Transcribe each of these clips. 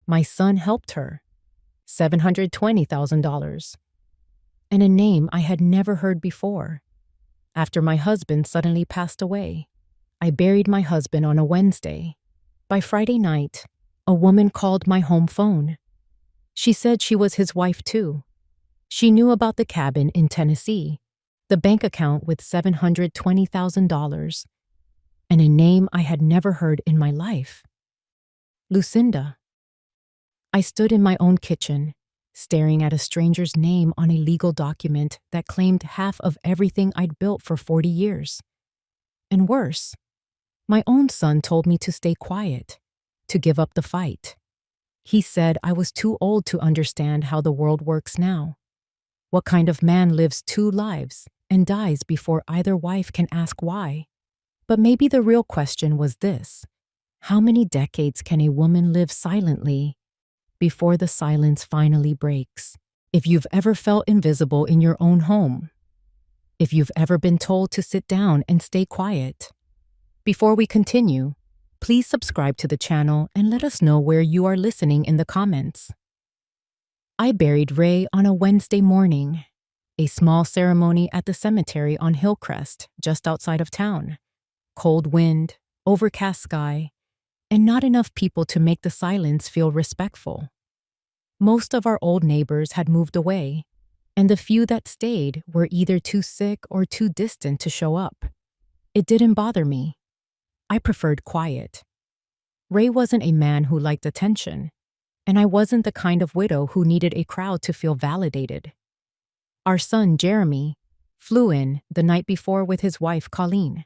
My son helped her. $720,000. And a name I had never heard before. After my husband suddenly passed away, I buried my husband on a Wednesday. By Friday night, a woman called my home phone. She said she was his wife too. She knew about the cabin in Tennessee, the bank account with $720,000, and a name I had never heard in my life. Lucinda. I stood in my own kitchen, staring at a stranger's name on a legal document that claimed half of everything I'd built for 40 years. And worse, my own son told me to stay quiet, to give up the fight. He said I was too old to understand how the world works now. What kind of man lives 2 lives and dies before either wife can ask why? But maybe the real question was this: how many decades can a woman live silently before the silence finally breaks? If you've ever felt invisible in your own home, if you've ever been told to sit down and stay quiet. Before we continue, please subscribe to the channel and let us know where you are listening in the comments. I buried Ray on a Wednesday morning, a small ceremony at the cemetery on Hillcrest, just outside of town. Cold wind, overcast sky, and not enough people to make the silence feel respectful. Most of our old neighbors had moved away, and the few that stayed were either too sick or too distant to show up. It didn't bother me. I preferred quiet. Ray wasn't a man who liked attention, and I wasn't the kind of widow who needed a crowd to feel validated. Our son, Jeremy, flew in the night before with his wife, Colleen.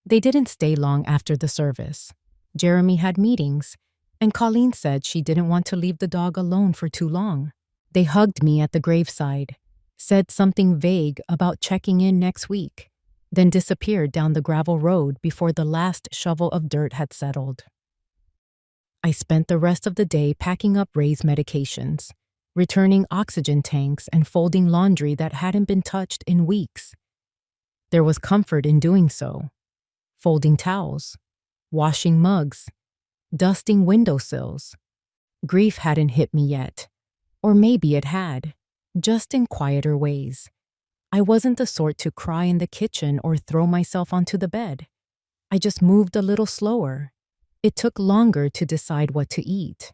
They didn't stay long after the service. Jeremy had meetings, and Colleen said she didn't want to leave the dog alone for too long. They hugged me at the graveside, said something vague about checking in next week, then disappeared down the gravel road before the last shovel of dirt had settled. I spent the rest of the day packing up Ray's medications, returning oxygen tanks, and folding laundry that hadn't been touched in weeks. There was comfort in doing so. Folding towels, washing mugs, dusting windowsills. Grief hadn't hit me yet, or maybe it had, just in quieter ways. I wasn't the sort to cry in the kitchen or throw myself onto the bed. I just moved a little slower. It took longer to decide what to eat.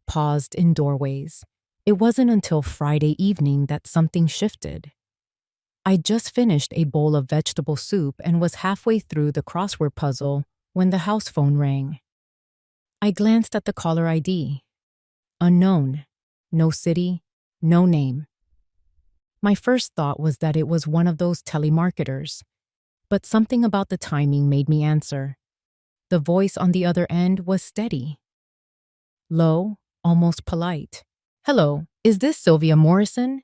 Paused in doorways. It wasn't until Friday evening that something shifted. I'd just finished a bowl of vegetable soup and was halfway through the crossword puzzle when the house phone rang. I glanced at the caller ID. Unknown. No city, no name. My first thought was that it was one of those telemarketers, but something about the timing made me answer. The voice on the other end was steady. Low, almost polite. "Hello, is this Sylvia Morrison?"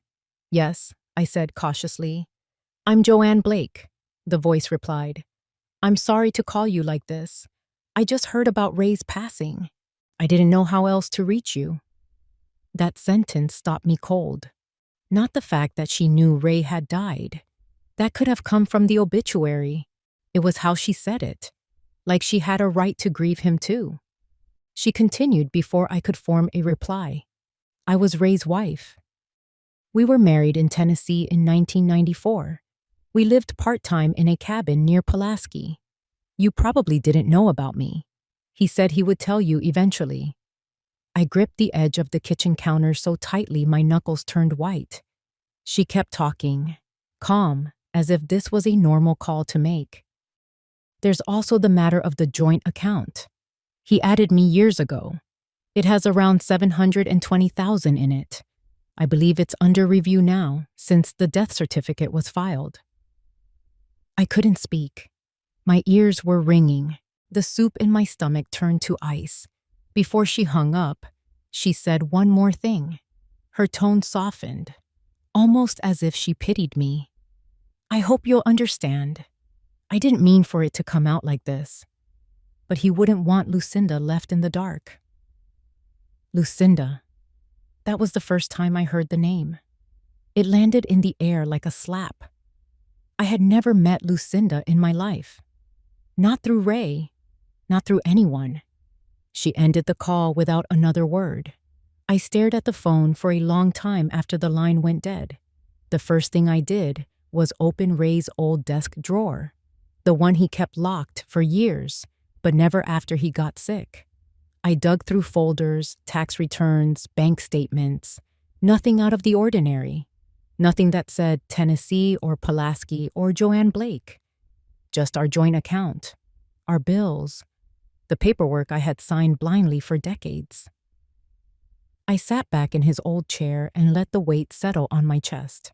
"Yes," I said cautiously. "I'm Joanne Blake," the voice replied. "I'm sorry to call you like this. I just heard about Ray's passing. I didn't know how else to reach you." That sentence stopped me cold. Not the fact that she knew Ray had died. That could have come from the obituary. It was how she said it, like she had a right to grieve him too. She continued before I could form a reply. "I was Ray's wife. We were married in Tennessee in 1994. We lived part-time in a cabin near Pulaski. You probably didn't know about me. He said he would tell you eventually." I gripped the edge of the kitchen counter so tightly my knuckles turned white. She kept talking, calm, as if this was a normal call to make. "There's also the matter of the joint account. He added me years ago. It has around $720,000 in it. I believe it's under review now, since the death certificate was filed." I couldn't speak. My ears were ringing. The soup in my stomach turned to ice. Before she hung up, she said one more thing. Her tone softened, almost as if she pitied me. "I hope you'll understand. I didn't mean for it to come out like this." But he wouldn't want Lucinda left in the dark. Lucinda. That was the first time I heard the name. It landed in the air like a slap. I had never met Lucinda in my life. Not through Ray, not through anyone. She ended the call without another word. I stared at the phone for a long time after the line went dead. The first thing I did was open Ray's old desk drawer, the one he kept locked for years, but never after he got sick. I dug through folders, tax returns, bank statements, nothing out of the ordinary. Nothing that said Tennessee or Pulaski or Joanne Blake. Just our joint account, our bills, the paperwork I had signed blindly for decades. I sat back in his old chair and let the weight settle on my chest.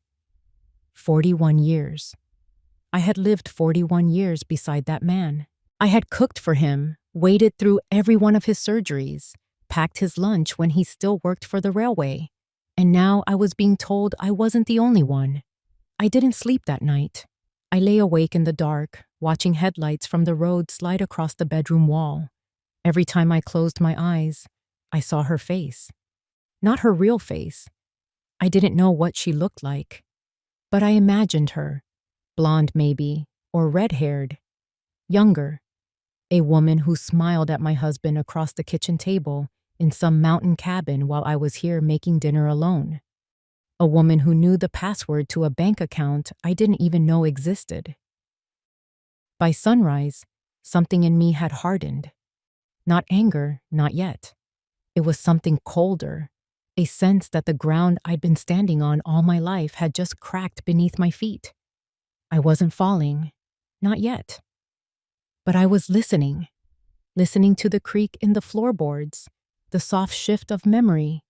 41 years. I had lived 41 years beside that man. I had cooked for him, waded through every one of his surgeries, packed his lunch when he still worked for the railway. And now I was being told I wasn't the only one. I didn't sleep that night. I lay awake in the dark, watching headlights from the road slide across the bedroom wall. Every time I closed my eyes, I saw her face. Not her real face. I didn't know what she looked like. But I imagined her, blonde maybe, or red-haired, younger. A woman who smiled at my husband across the kitchen table in some mountain cabin while I was here making dinner alone. A woman who knew the password to a bank account I didn't even know existed. By sunrise, something in me had hardened. Not anger, not yet. It was something colder, a sense that the ground I'd been standing on all my life had just cracked beneath my feet. I wasn't falling, not yet. But I was listening to the creak in the floorboards, the soft shift of memory.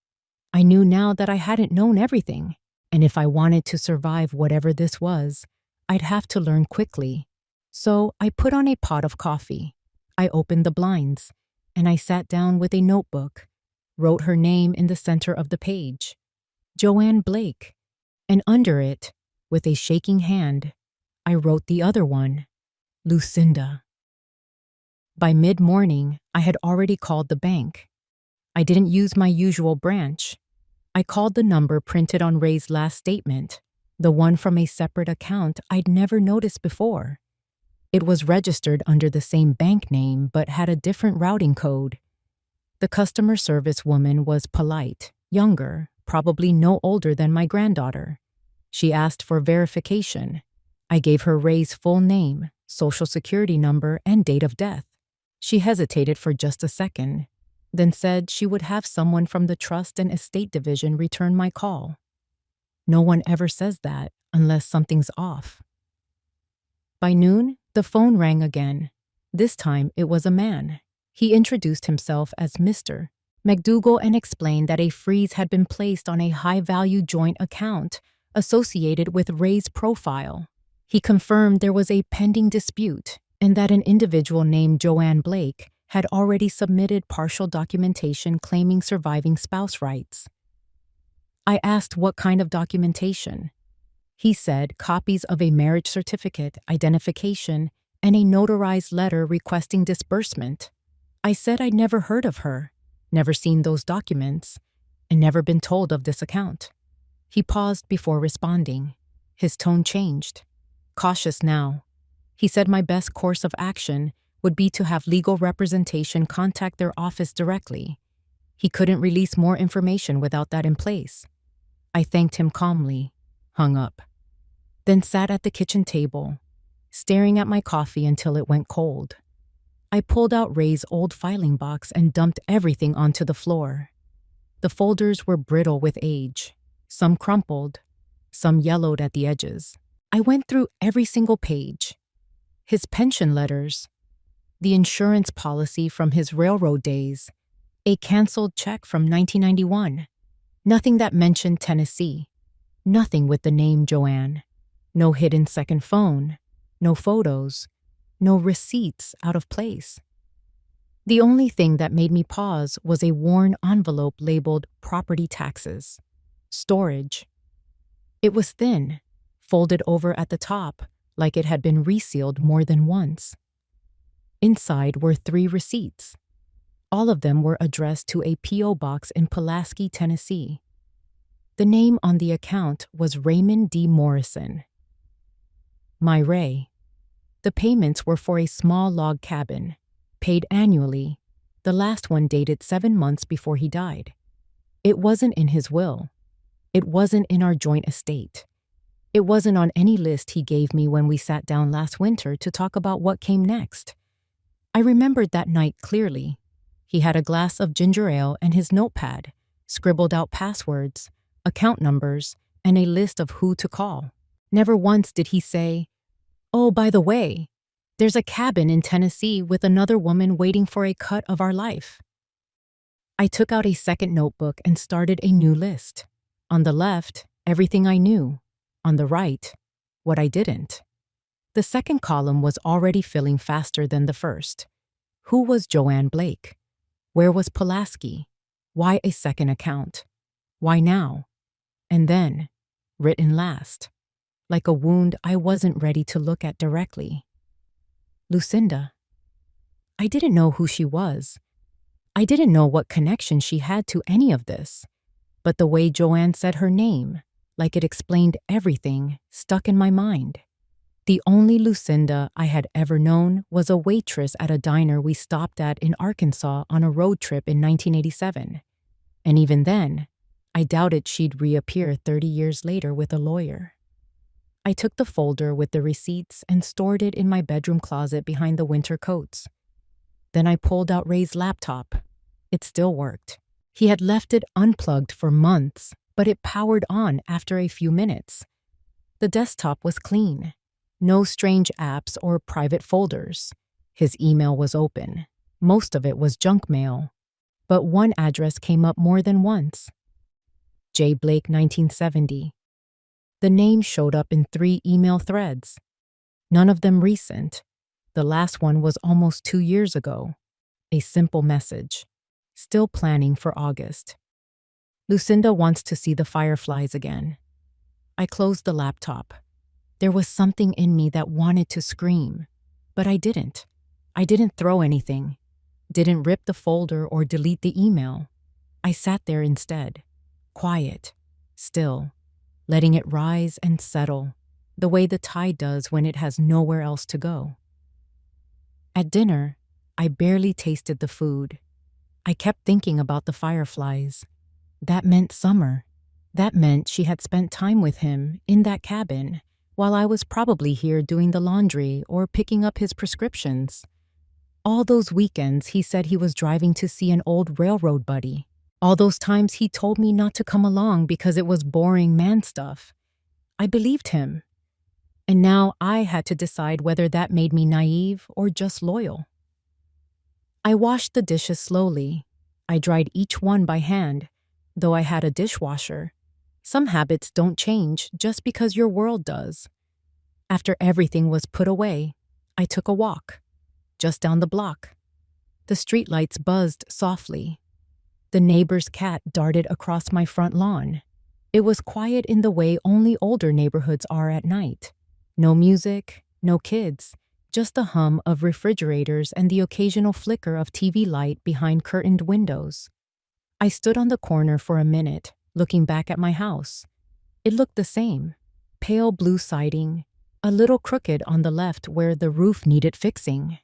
I knew now that I hadn't known everything, and if I wanted to survive whatever this was, I'd have to learn quickly. So I put on a pot of coffee. I opened the blinds, and I sat down with a notebook, wrote her name in the center of the page, Joanne Blake, and under it, with a shaking hand, I wrote the other one, Lucinda. By mid-morning, I had already called the bank. I didn't use my usual branch. I called the number printed on Ray's last statement, the one from a separate account I'd never noticed before. It was registered under the same bank name but had a different routing code. The customer service woman was polite, younger, probably no older than my granddaughter. She asked for verification. I gave her Ray's full name, social security number, and date of death. She hesitated for just a second, then said she would have someone from the Trust and Estate Division return my call. No one ever says that unless something's off. By noon, the phone rang again. This time it was a man. He introduced himself as Mr. McDougal and explained that a freeze had been placed on a high-value joint account associated with Ray's profile. He confirmed there was a pending dispute and that an individual named Joanne Blake had already submitted partial documentation claiming surviving spouse rights. I asked what kind of documentation. He said copies of a marriage certificate, identification, and a notarized letter requesting disbursement. I said I'd never heard of her, never seen those documents, and never been told of this account. He paused before responding. His tone changed. Cautious now. He said my best course of action would be to have legal representation contact their office directly. He couldn't release more information without that in place. I thanked him calmly, hung up, then sat at the kitchen table, staring at my coffee until it went cold. I pulled out Ray's old filing box and dumped everything onto the floor. The folders were brittle with age, some crumpled, some yellowed at the edges. I went through every single page. His pension letters, the insurance policy from his railroad days, a canceled check from 1991. Nothing that mentioned Tennessee. Nothing with the name Joanne. No hidden second phone. No photos. No receipts out of place. The only thing that made me pause was a worn envelope labeled property taxes. Storage. It was thin, folded over at the top, like it had been resealed more than once. Inside were 3 receipts. All of them were addressed to a P.O. box in Pulaski, Tennessee. The name on the account was Raymond D. Morrison. My Ray. The payments were for a small log cabin, paid annually, The last one dated 7 months before he died. It wasn't in his will. It wasn't in our joint estate. It wasn't on any list he gave me when we sat down last winter to talk about what came next. I remembered that night clearly. He had a glass of ginger ale and his notepad, scribbled out passwords, account numbers, and a list of who to call. Never once did he say, "Oh, by the way, there's a cabin in Tennessee with another woman waiting for a cut of our life." I took out a second notebook and started a new list. On the left, everything I knew. On the right, what I didn't. The second column was already filling faster than the first. Who was Joanne Blake? Where was Pulaski? Why a second account? Why now? And then, written last, like a wound I wasn't ready to look at directly. Lucinda. I didn't know who she was. I didn't know what connection she had to any of this. But the way Joanne said her name, like it explained everything, stuck in my mind. The only Lucinda I had ever known was a waitress at a diner we stopped at in Arkansas on a road trip in 1987. And even then, I doubted she'd reappear 30 years later with a lawyer. I took the folder with the receipts and stored it in my bedroom closet behind the winter coats. Then I pulled out Ray's laptop. It still worked. He had left it unplugged for months, but it powered on after a few minutes. The desktop was clean. No strange apps or private folders. His email was open. Most of it was junk mail. But one address came up more than once. J. Blake, 1970. The name showed up in 3 email threads. None of them recent. The last one was almost 2 years ago. A simple message. Still planning for August. Lucinda wants to see the fireflies again. I closed the laptop. There was something in me that wanted to scream, but I didn't. I didn't throw anything. Didn't rip the folder or delete the email. I sat there instead, quiet, still, letting it rise and settle, the way the tide does when it has nowhere else to go. At dinner, I barely tasted the food. I kept thinking about the fireflies. That meant summer. That meant she had spent time with him in that cabin, while I was probably here doing the laundry or picking up his prescriptions. All those weekends he said he was driving to see an old railroad buddy. All those times he told me not to come along because it was boring man stuff. I believed him. And now I had to decide whether that made me naive or just loyal. I washed the dishes slowly. I dried each one by hand, though I had a dishwasher. Some habits don't change just because your world does. After everything was put away, I took a walk, just down the block. The streetlights buzzed softly. The neighbor's cat darted across my front lawn. It was quiet in the way only older neighborhoods are at night. No music, no kids, just the hum of refrigerators and the occasional flicker of TV light behind curtained windows. I stood on the corner for a minute, looking back at my house. It looked the same. Pale blue siding, a little crooked on the left where the roof needed fixing.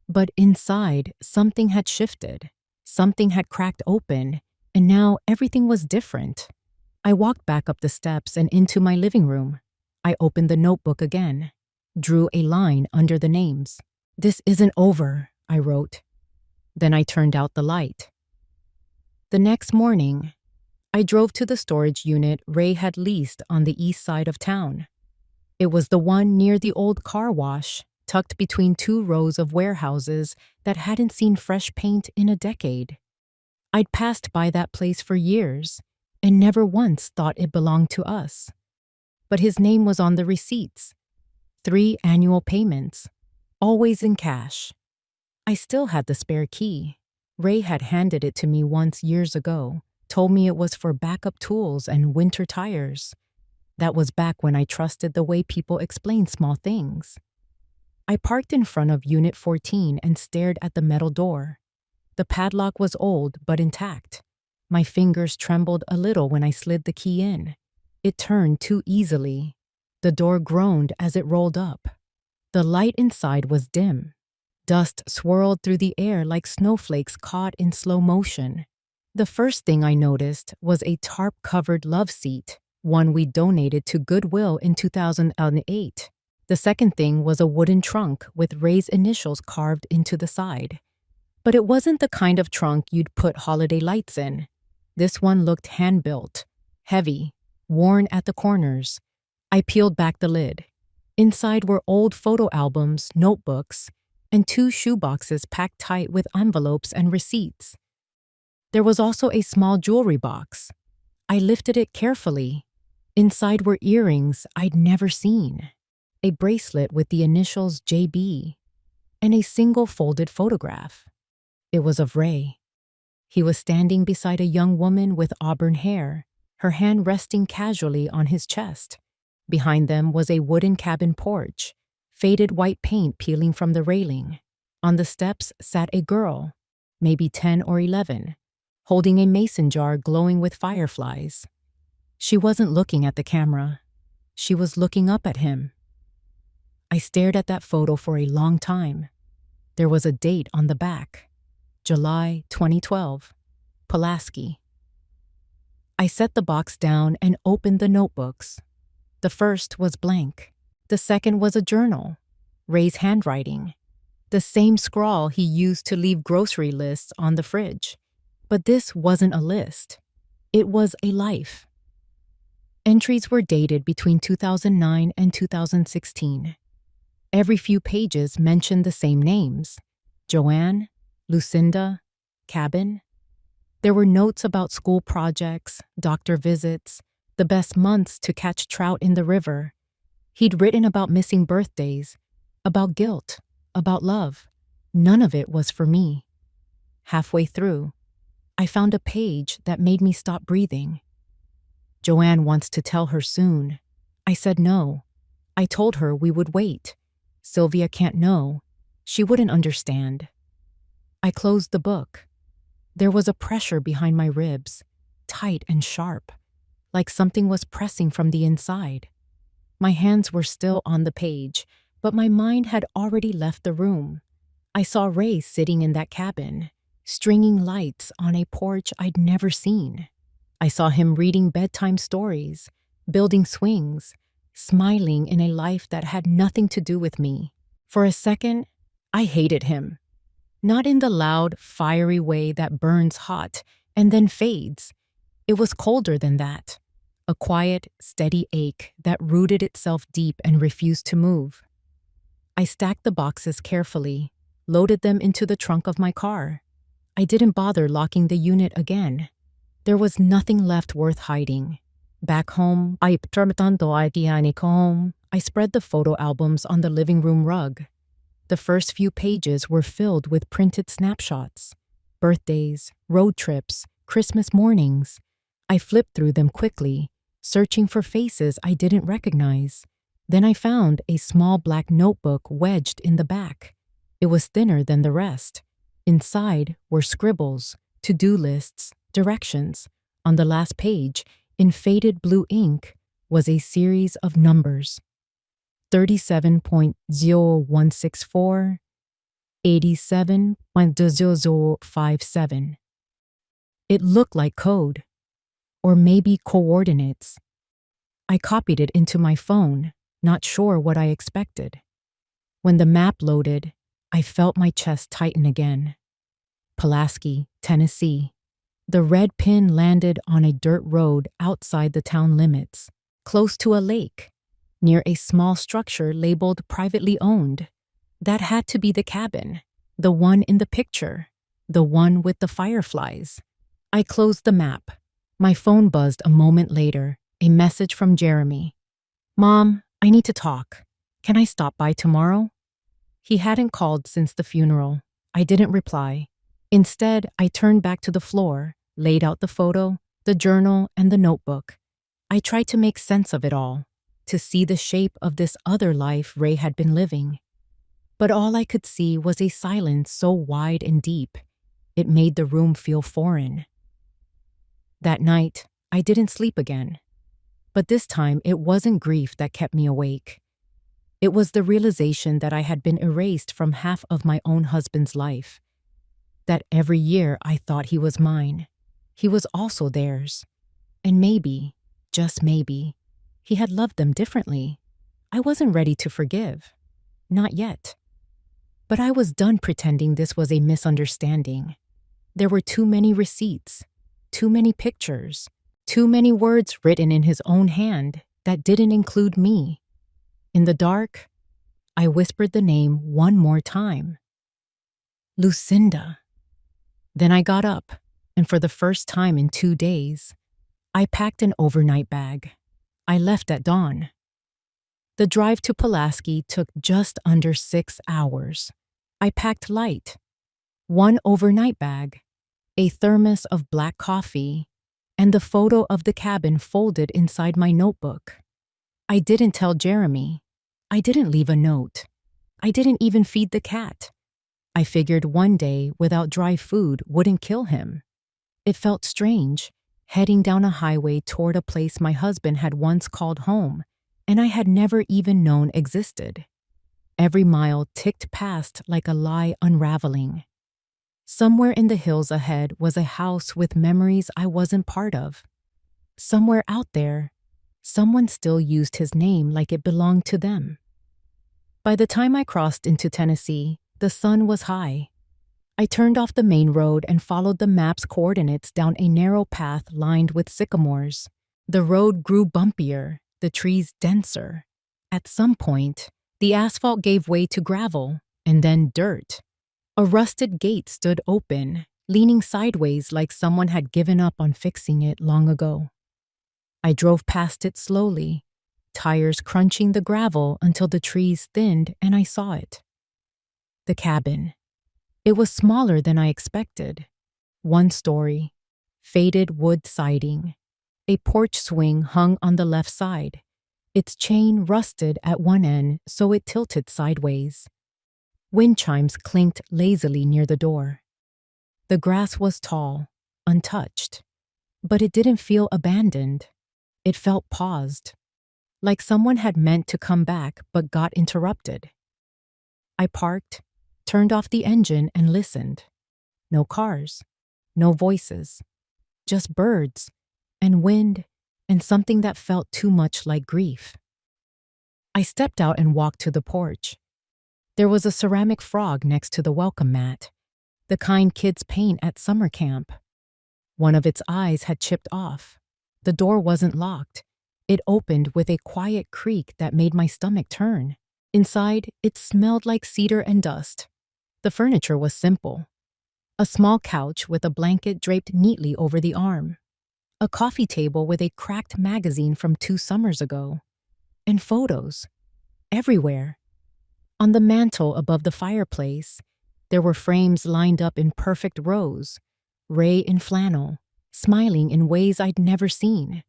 But inside, something had shifted. Something had cracked open, and now everything was different. I walked back up the steps and into my living room. I opened the notebook again, drew a line under the names. "This isn't over," I wrote. Then I turned out the light. The next morning, I drove to the storage unit Ray had leased on the east side of town. It was the one near the old car wash, tucked between 2 rows of warehouses that hadn't seen fresh paint in a decade. I'd passed by that place for years and never once thought it belonged to us. But his name was on the receipts. 3 annual payments, always in cash. I still had the spare key. Ray had handed it to me once years ago, told me it was for backup tools and winter tires. That was back when I trusted the way people explain small things. I parked in front of Unit 14 and stared at the metal door. The padlock was old but intact. My fingers trembled a little when I slid the key in. It turned too easily. The door groaned as it rolled up. The light inside was dim. Dust swirled through the air like snowflakes caught in slow motion. The first thing I noticed was a tarp-covered love seat, one we donated to Goodwill in 2008. The second thing was a wooden trunk with Ray's initials carved into the side. But it wasn't the kind of trunk you'd put holiday lights in. This one looked hand-built, heavy, worn at the corners. I peeled back the lid. Inside were old photo albums, notebooks, and 2 shoeboxes packed tight with envelopes and receipts. There was also a small jewelry box. I lifted it carefully. Inside were earrings I'd never seen, a bracelet with the initials JB, and a single folded photograph. It was of Ray. He was standing beside a young woman with auburn hair, her hand resting casually on his chest. Behind them was a wooden cabin porch, faded white paint peeling from the railing. On the steps sat a girl, maybe 10 or 11, holding a mason jar glowing with fireflies. She wasn't looking at the camera. She was looking up at him. I stared at that photo for a long time. There was a date on the back, July 2012, Pulaski. I set the box down and opened the notebooks. The first was blank. The second was a journal, Ray's handwriting, the same scrawl he used to leave grocery lists on the fridge. But this wasn't a list. It was a life. Entries were dated between 2009 and 2016. Every few pages mentioned the same names: Joanne, Lucinda, Cabin. There were notes about school projects, doctor visits, the best months to catch trout in the river. He'd written about missing birthdays, about guilt, about love. None of it was for me. Halfway through, I found a page that made me stop breathing. Joanne wants to tell her soon. I said no. I told her we would wait. Sylvia can't know. She wouldn't understand. I closed the book. There was a pressure behind my ribs, tight and sharp, like something was pressing from the inside. My hands were still on the page, but my mind had already left the room. I saw Ray sitting in that cabin, stringing lights on a porch I'd never seen. I saw him reading bedtime stories, building swings, smiling in a life that had nothing to do with me. For a second, I hated him. Not in the loud, fiery way that burns hot and then fades. It was colder than that. A quiet, steady ache that rooted itself deep and refused to move. I stacked the boxes carefully, loaded them into the trunk of my car. I didn't bother locking the unit again. There was nothing left worth hiding. Back home, I spread the photo albums on the living room rug. The first few pages were filled with printed snapshots. Birthdays, road trips, Christmas mornings. I flipped through them quickly, searching for faces I didn't recognize. Then I found a small black notebook wedged in the back. It was thinner than the rest. Inside were scribbles, to-do lists, directions. On the last page, in faded blue ink, was a series of numbers. 37.0164, 87.0057. It looked like code, or maybe coordinates. I copied it into my phone, not sure what I expected. When the map loaded, I felt my chest tighten again. Pulaski, Tennessee. The red pin landed on a dirt road outside the town limits, close to a lake, near a small structure labeled privately owned. That had to be the cabin, the one in the picture, the one with the fireflies. I closed the map. My phone buzzed a moment later, a message from Jeremy. "Mom, I need to talk. Can I stop by tomorrow?" He hadn't called since the funeral. I didn't reply. Instead, I turned back to the floor, laid out the photo, the journal, and the notebook. I tried to make sense of it all, to see the shape of this other life Ray had been living. But all I could see was a silence so wide and deep, it made the room feel foreign. That night, I didn't sleep again. But this time, it wasn't grief that kept me awake. It was the realization that I had been erased from half of my own husband's life. That every year I thought he was mine, he was also theirs. And maybe, just maybe, he had loved them differently. I wasn't ready to forgive. Not yet. But I was done pretending this was a misunderstanding. There were too many receipts, too many pictures, too many words written in his own hand that didn't include me. In the dark, I whispered the name one more time. Lucinda. Then I got up, and for the first time in 2 days, I packed an overnight bag. I left at dawn. The drive to Pulaski took just under 6 hours. I packed light. 1 overnight bag, a thermos of black coffee, and the photo of the cabin folded inside my notebook. I didn't tell Jeremy. I didn't leave a note. I didn't even feed the cat. I figured one day without dry food wouldn't kill him. It felt strange, heading down a highway toward a place my husband had once called home, and I had never even known existed. Every mile ticked past like a lie unraveling. Somewhere in the hills ahead was a house with memories I wasn't part of. Somewhere out there, someone still used his name like it belonged to them. By the time I crossed into Tennessee, the sun was high. I turned off the main road and followed the map's coordinates down a narrow path lined with sycamores. The road grew bumpier, the trees denser. At some point, the asphalt gave way to gravel, and then dirt. A rusted gate stood open, leaning sideways like someone had given up on fixing it long ago. I drove past it slowly, tires crunching the gravel until the trees thinned and I saw it. The cabin. It was smaller than I expected. 1 story, faded wood siding. A porch swing hung on the left side. Its chain rusted at one end so it tilted sideways. Wind chimes clinked lazily near the door. The grass was tall, untouched, but it didn't feel abandoned. It felt paused, like someone had meant to come back but got interrupted. I parked, turned off the engine and listened. No cars, no voices, just birds and wind and something that felt too much like grief. I stepped out and walked to the porch. There was a ceramic frog next to the welcome mat, the kind kids paint at summer camp. One of its eyes had chipped off. The door wasn't locked. It opened with a quiet creak that made my stomach turn. Inside, it smelled like cedar and dust. The furniture was simple. A small couch with a blanket draped neatly over the arm. A coffee table with a cracked magazine from 2 summers ago. And photos. Everywhere. On the mantel above the fireplace, there were frames lined up in perfect rows. Ray in flannel, smiling in ways I'd never seen.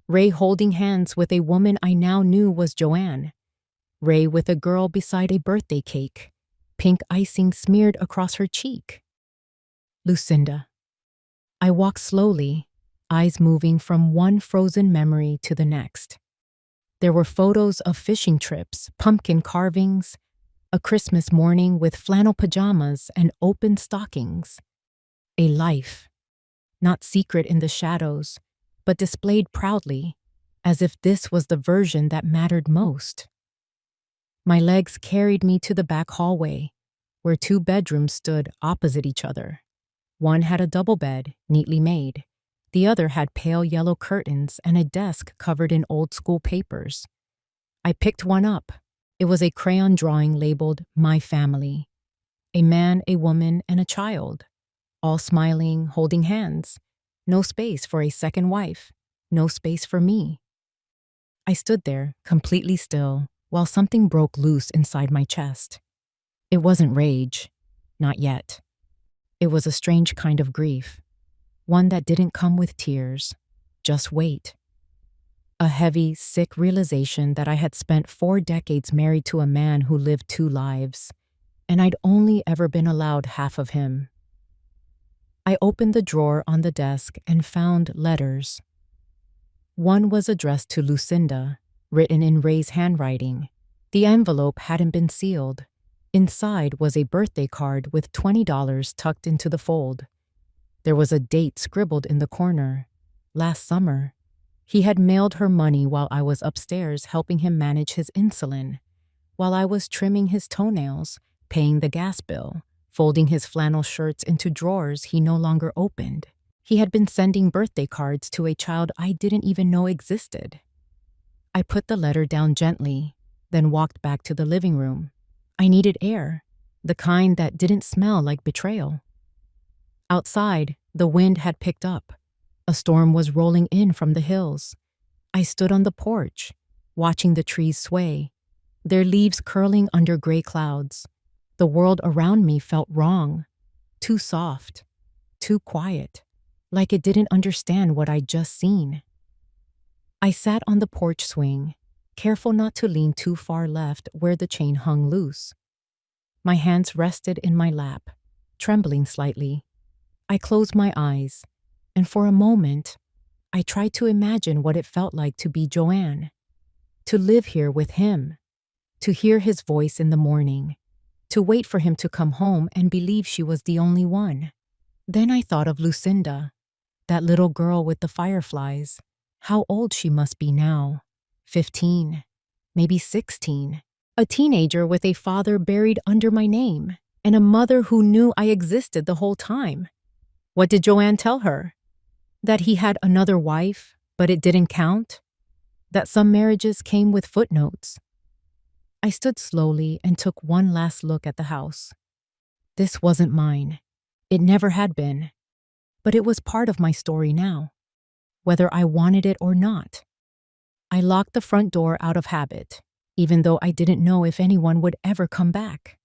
Ray holding hands with a woman I now knew was Joanne. Ray with a girl beside a birthday cake, pink icing smeared across her cheek. Lucinda. I walked slowly, eyes moving from one frozen memory to the next. There were photos of fishing trips, pumpkin carvings, a Christmas morning with flannel pajamas and open stockings. A life, not secret in the shadows, but displayed proudly, as if this was the version that mattered most. My legs carried me to the back hallway, where 2 bedrooms stood opposite each other. One had a double bed, neatly made. The other had pale yellow curtains and a desk covered in old-school papers. I picked one up. It was a crayon drawing labeled My Family. A man, a woman, and a child, all smiling, holding hands. No space for a second wife. No space for me. I stood there, completely still, while something broke loose inside my chest. It wasn't rage. Not yet. It was a strange kind of grief. One that didn't come with tears. Just weight. A heavy, sick realization that I had spent 4 decades married to a man who lived 2 lives, and I'd only ever been allowed half of him. I opened the drawer on the desk and found letters. One was addressed to Lucinda, written in Ray's handwriting. The envelope hadn't been sealed. Inside was a birthday card with $20 tucked into the fold. There was a date scribbled in the corner. Last summer. He had mailed her money while I was upstairs helping him manage his insulin, while I was trimming his toenails, paying the gas bill, folding his flannel shirts into drawers he no longer opened. He had been sending birthday cards to a child I didn't even know existed. I put the letter down gently, then walked back to the living room. I needed air, the kind that didn't smell like betrayal. Outside, the wind had picked up. A storm was rolling in from the hills. I stood on the porch, watching the trees sway, their leaves curling under gray clouds. The world around me felt wrong, too soft, too quiet, like it didn't understand what I'd just seen. I sat on the porch swing, careful not to lean too far left where the chain hung loose. My hands rested in my lap, trembling slightly. I closed my eyes, and for a moment, I tried to imagine what it felt like to be Joanne, to live here with him, to hear his voice in the morning, to wait for him to come home and believe she was the only one. Then I thought of Lucinda, that little girl with the fireflies. How old she must be now. 15, maybe 16. A teenager with a father buried under my name, and a mother who knew I existed the whole time. What did Joanne tell her? That he had another wife, but it didn't count? That some marriages came with footnotes? I stood slowly and took one last look at the house. This wasn't mine. It never had been. But it was part of my story now, whether I wanted it or not. I locked the front door out of habit, even though I didn't know if anyone would ever come back.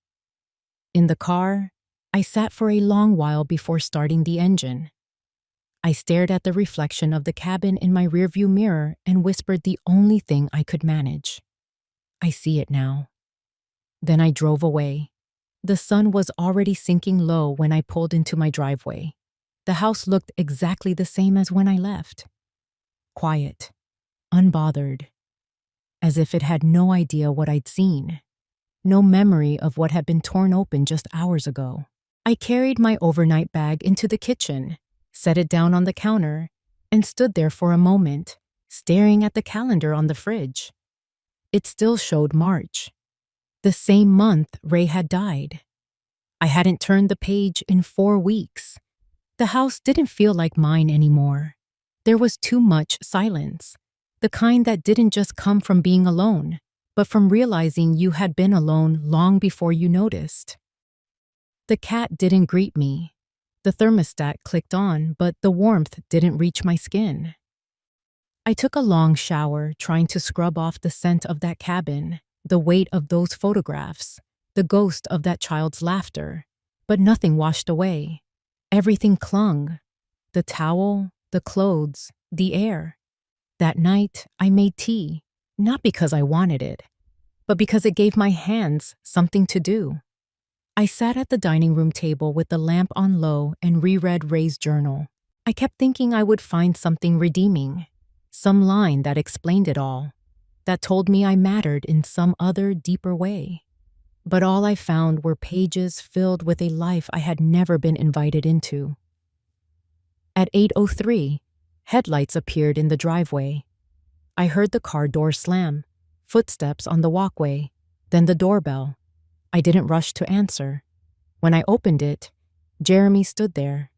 In the car, I sat for a long while before starting the engine. I stared at the reflection of the cabin in my rearview mirror and whispered the only thing I could manage. I see it now. Then I drove away. The sun was already sinking low when I pulled into my driveway. The house looked exactly the same as when I left. Quiet, unbothered, as if it had no idea what I'd seen, no memory of what had been torn open just hours ago. I carried my overnight bag into the kitchen, set it down on the counter, and stood there for a moment, staring at the calendar on the fridge. It still showed March, the same month Ray had died. I hadn't turned the page in 4 weeks. The house didn't feel like mine anymore. There was too much silence, the kind that didn't just come from being alone, but from realizing you had been alone long before you noticed. The cat didn't greet me. The thermostat clicked on, but the warmth didn't reach my skin. I took a long shower, trying to scrub off the scent of that cabin, the weight of those photographs, the ghost of that child's laughter, but nothing washed away. Everything clung. The towel, the clothes, the air. That night, I made tea, not because I wanted it, but because it gave my hands something to do. I sat at the dining room table with the lamp on low and reread Ray's journal. I kept thinking I would find something redeeming, some line that explained it all, that told me I mattered in some other, deeper way. But all I found were pages filled with a life I had never been invited into. At 8:03, headlights appeared in the driveway. I heard the car door slam, footsteps on the walkway, then the doorbell. I didn't rush to answer. When I opened it, Jeremy stood there,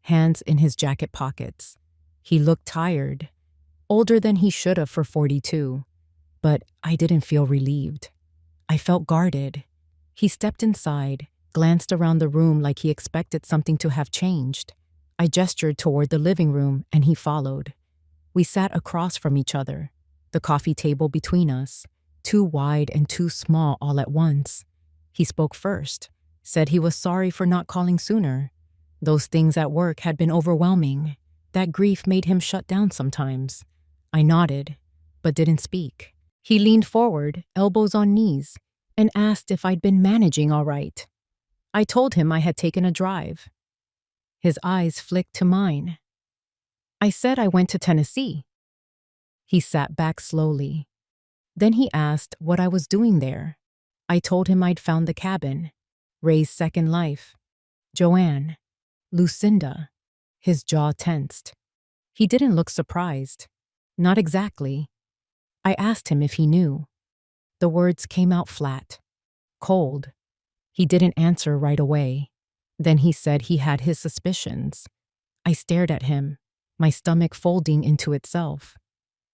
hands in his jacket pockets. He looked tired, older than he should have for 42, but I didn't feel relieved. I felt guarded. He stepped inside, glanced around the room like he expected something to have changed. I gestured toward the living room, and he followed. We sat across from each other, the coffee table between us, too wide and too small all at once. He spoke first, said he was sorry for not calling sooner. Those things at work had been overwhelming. That grief made him shut down sometimes. I nodded, but didn't speak. He leaned forward, elbows on knees, and asked if I'd been managing all right. I told him I had taken a drive. His eyes flicked to mine. I said I went to Tennessee. He sat back slowly. Then he asked what I was doing there. I told him I'd found the cabin, Ray's second life. Joanne, Lucinda. His jaw tensed. He didn't look surprised. Not exactly. I asked him if he knew. The words came out flat, cold. He didn't answer right away. Then he said he had his suspicions. I stared at him, my stomach folding into itself.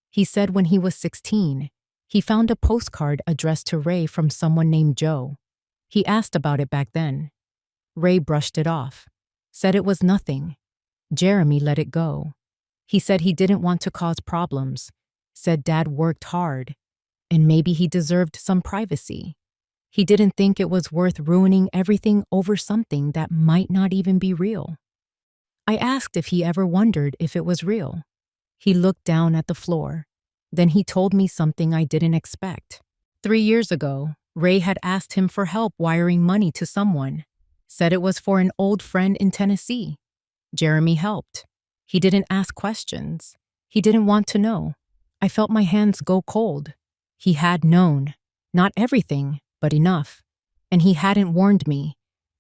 He said when he was 16, he found a postcard addressed to Ray from someone named Joe. He asked about it back then. Ray brushed it off, said it was nothing. Jeremy let it go. He said he didn't want to cause problems, said Dad worked hard, and maybe he deserved some privacy. He didn't think it was worth ruining everything over something that might not even be real. I asked if he ever wondered if it was real. He looked down at the floor. Then he told me something I didn't expect. 3 years ago, Ray had asked him for help wiring money to someone. Said it was for an old friend in Tennessee. Jeremy helped. He didn't ask questions. He didn't want to know. I felt my hands go cold. He had known. Not everything, but enough. And he hadn't warned me.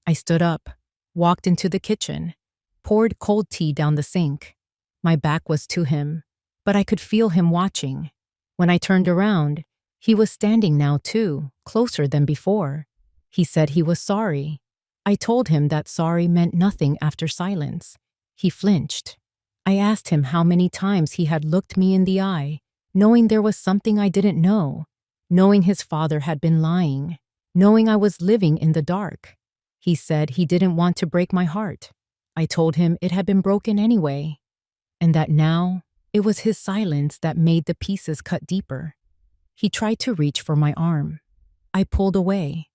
I stood up, walked into the kitchen, poured cold tea down the sink. My back was to him, but I could feel him watching. When I turned around, he was standing now too, closer than before. He said he was sorry. I told him that sorry meant nothing after silence. He flinched. I asked him how many times he had looked me in the eye, knowing there was something I didn't know, knowing his father had been lying, knowing I was living in the dark. He said he didn't want to break my heart. I told him it had been broken anyway, and that now it was his silence that made the pieces cut deeper. He tried to reach for my arm. I pulled away.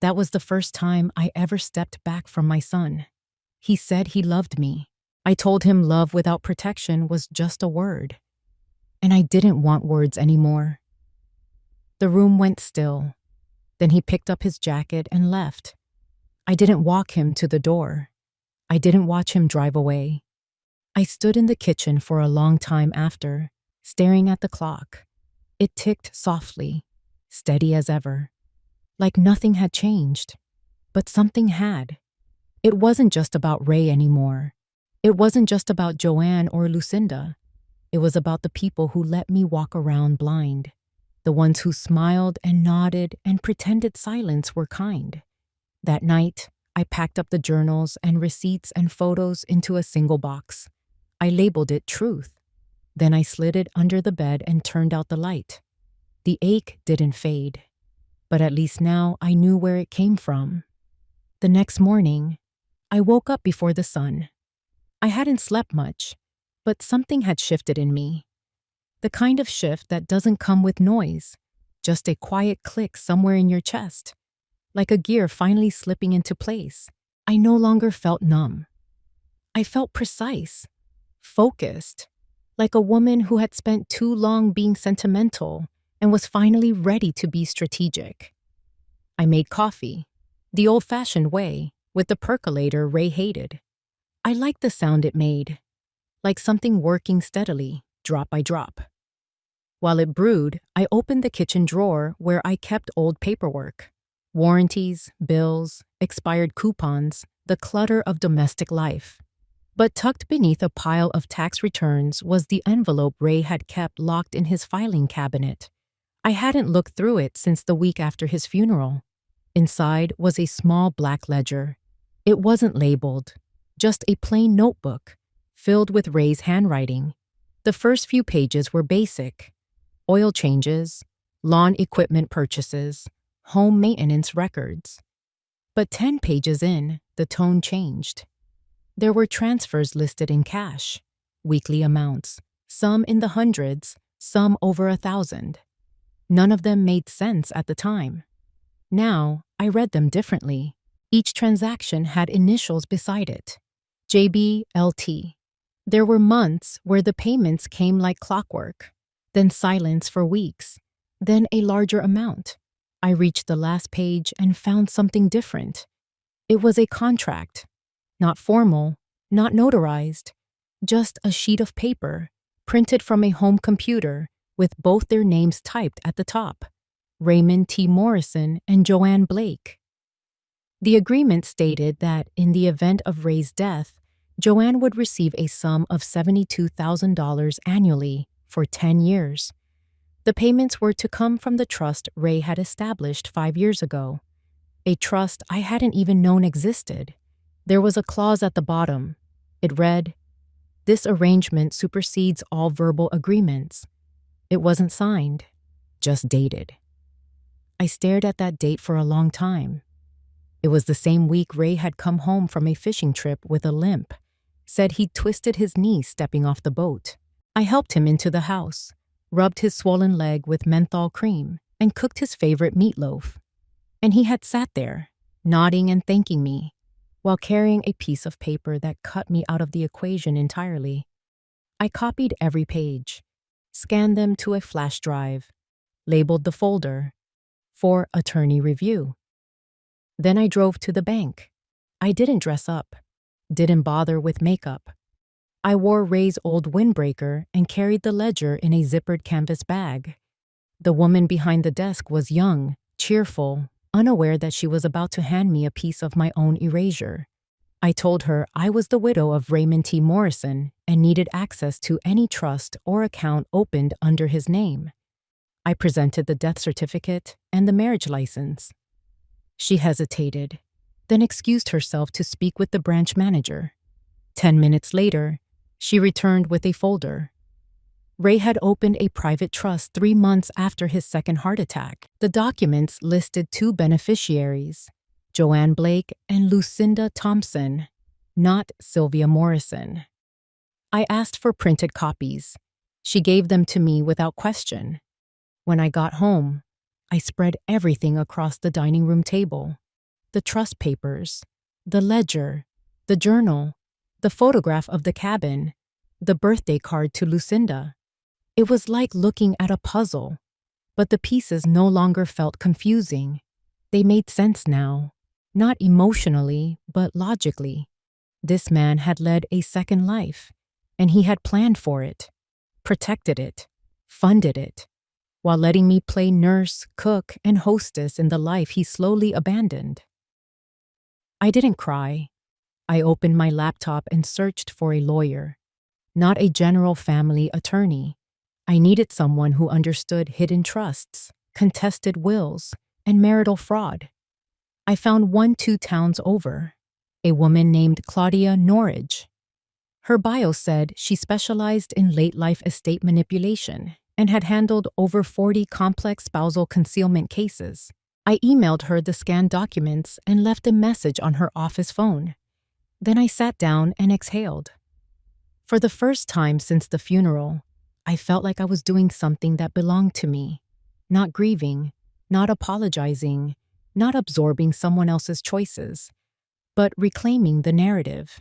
That was the first time I ever stepped back from my son. He said he loved me. I told him love without protection was just a word. And I didn't want words anymore. The room went still. Then he picked up his jacket and left. I didn't walk him to the door. I didn't watch him drive away. I stood in the kitchen for a long time after, staring at the clock. It ticked softly, steady as ever. Like nothing had changed. But something had. It wasn't just about Ray anymore. It wasn't just about Joanne or Lucinda. It was about the people who let me walk around blind. The ones who smiled and nodded and pretended silence were kind. That night, I packed up the journals and receipts and photos into a single box. I labeled it Truth. Then I slid it under the bed and turned out the light. The ache didn't fade. But at least now I knew where it came from. The next morning, I woke up before the sun. I hadn't slept much, but something had shifted in me. The kind of shift that doesn't come with noise, just a quiet click somewhere in your chest, like a gear finally slipping into place. I no longer felt numb. I felt precise, focused, like a woman who had spent too long being sentimental and was finally ready to be strategic. I made coffee, the old-fashioned way, with the percolator Ray hated. I liked the sound it made, like something working steadily, drop by drop. While it brewed, I opened the kitchen drawer where I kept old paperwork. Warranties, bills, expired coupons, the clutter of domestic life. But tucked beneath a pile of tax returns was the envelope Ray had kept locked in his filing cabinet. I hadn't looked through it since the week after his funeral. Inside was a small black ledger. It wasn't labeled, just a plain notebook, filled with Ray's handwriting. The first few pages were basic. Oil changes, lawn equipment purchases, home maintenance records. But 10 pages in, the tone changed. There were transfers listed in cash, weekly amounts, some in the hundreds, some over 1,000. None of them made sense at the time. Now, I read them differently. Each transaction had initials beside it. JBLT. There were months where the payments came like clockwork, then silence for weeks, then a larger amount. I reached the last page and found something different. It was a contract. Not formal, not notarized, just a sheet of paper, printed from a home computer, with both their names typed at the top, Raymond T. Morrison and Joanne Blake. The agreement stated that in the event of Ray's death, Joanne would receive a sum of $72,000 annually for 10 years. The payments were to come from the trust Ray had established 5 years ago, a trust I hadn't even known existed. There was a clause at the bottom. It read, "This arrangement supersedes all verbal agreements." It wasn't signed, just dated. I stared at that date for a long time. It was the same week Ray had come home from a fishing trip with a limp, said he'd twisted his knee stepping off the boat. I helped him into the house, rubbed his swollen leg with menthol cream, and cooked his favorite meatloaf. And he had sat there, nodding and thanking me, while carrying a piece of paper that cut me out of the equation entirely. I copied every page, scanned them to a flash drive, labeled the folder, for attorney review. Then I drove to the bank. I didn't dress up, didn't bother with makeup. I wore Ray's old windbreaker and carried the ledger in a zippered canvas bag. The woman behind the desk was young, cheerful, unaware that she was about to hand me a piece of my own erasure. I told her I was the widow of Raymond T. Morrison and needed access to any trust or account opened under his name. I presented the death certificate and the marriage license. She hesitated, then excused herself to speak with the branch manager. 10 minutes later, she returned with a folder. Ray had opened a private trust 3 months after his second heart attack. The documents listed 2 beneficiaries, Joanne Blake and Lucinda Thompson, not Sylvia Morrison. I asked for printed copies. She gave them to me without question. When I got home, I spread everything across the dining room table. The trust papers, the ledger, the journal, the photograph of the cabin, the birthday card to Lucinda. It was like looking at a puzzle, but the pieces no longer felt confusing. They made sense now, not emotionally, but logically. This man had led a second life, and he had planned for it, protected it, funded it, while letting me play nurse, cook, and hostess in the life he slowly abandoned. I didn't cry. I opened my laptop and searched for a lawyer, not a general family attorney. I needed someone who understood hidden trusts, contested wills, and marital fraud. I found one 2 towns over, a woman named Claudia Norridge. Her bio said she specialized in late-life estate manipulation and had handled over 40 complex spousal concealment cases. I emailed her the scanned documents and left a message on her office phone. Then I sat down and exhaled. For the first time since the funeral, I felt like I was doing something that belonged to me, not grieving, not apologizing, not absorbing someone else's choices, but reclaiming the narrative.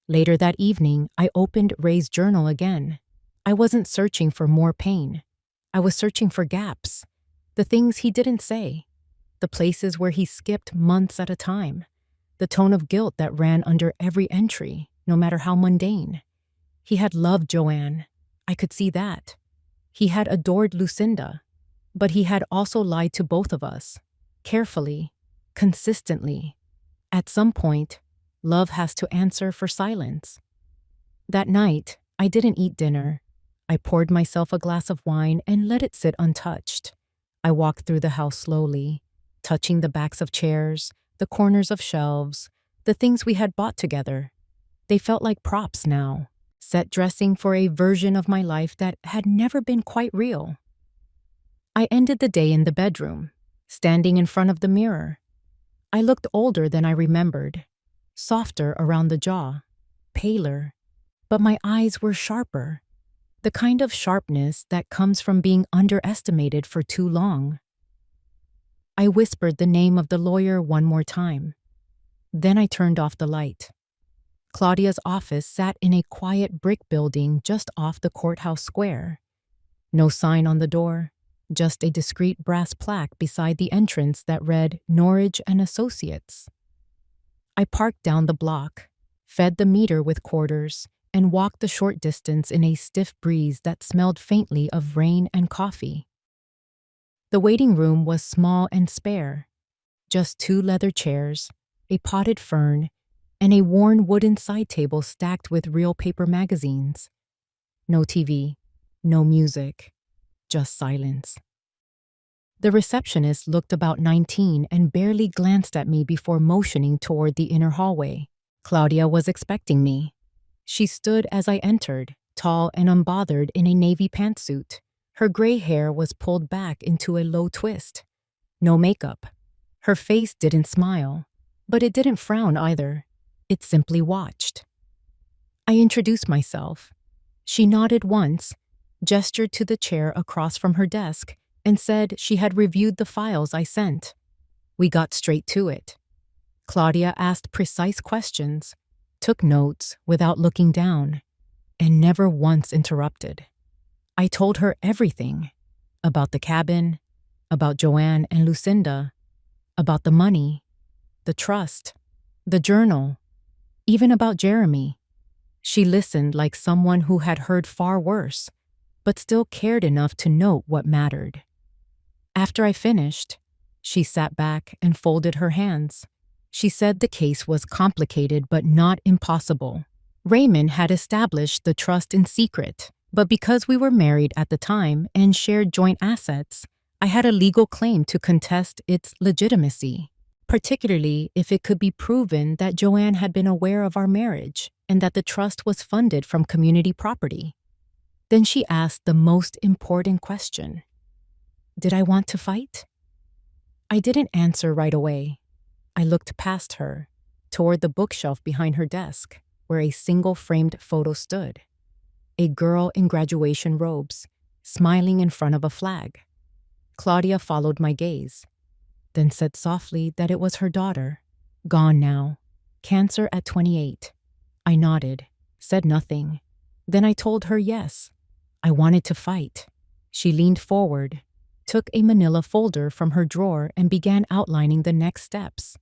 Later that evening, I opened Ray's journal again. I wasn't searching for more pain. I was searching for gaps, the things he didn't say, the places where he skipped months at a time, the tone of guilt that ran under every entry, no matter how mundane. He had loved Joanne. I could see that. He had adored Lucinda, but he had also lied to both of us, carefully, consistently. At some point, love has to answer for silence. That night, I didn't eat dinner. I poured myself a glass of wine and let it sit untouched. I walked through the house slowly, touching the backs of chairs, the corners of shelves, the things we had bought together. They felt like props now, set dressing for a version of my life that had never been quite real. I ended the day in the bedroom, standing in front of the mirror. I looked older than I remembered, softer around the jaw, paler, but my eyes were sharper, the kind of sharpness that comes from being underestimated for too long. I whispered the name of the lawyer one more time. Then I turned off the light. Claudia's office sat in a quiet brick building just off the courthouse square. No sign on the door, just a discreet brass plaque beside the entrance that read Norridge and Associates. I parked down the block, fed the meter with quarters, and walked the short distance in a stiff breeze that smelled faintly of rain and coffee. The waiting room was small and spare, just 2 leather chairs, a potted fern, and a worn wooden side table stacked with real paper magazines. No TV, no music, just silence. The receptionist looked about 19 and barely glanced at me before motioning toward the inner hallway. Claudia was expecting me. She stood as I entered, tall and unbothered in a navy pantsuit. Her gray hair was pulled back into a low twist. No makeup. Her face didn't smile, but it didn't frown either. It simply watched. I introduced myself. She nodded once, gestured to the chair across from her desk, and said she had reviewed the files I sent. We got straight to it. Claudia asked precise questions, took notes without looking down, and never once interrupted. I told her everything about the cabin, about Joanne and Lucinda, about the money, the trust, the journal, even about Jeremy. She listened like someone who had heard far worse, but still cared enough to note what mattered. After I finished, she sat back and folded her hands. She said the case was complicated but not impossible. Raymond had established the trust in secret, but because we were married at the time and shared joint assets, I had a legal claim to contest its legitimacy, particularly if it could be proven that Joanne had been aware of our marriage and that the trust was funded from community property. Then she asked the most important question. Did I want to fight? I didn't answer right away. I looked past her, toward the bookshelf behind her desk, where a single framed photo stood. A girl in graduation robes, smiling in front of a flag. Claudia followed my gaze, then said softly that it was her daughter, gone now, cancer at 28. I nodded, said nothing. Then I told her yes, I wanted to fight. She leaned forward, took a manila folder from her drawer and began outlining the next steps.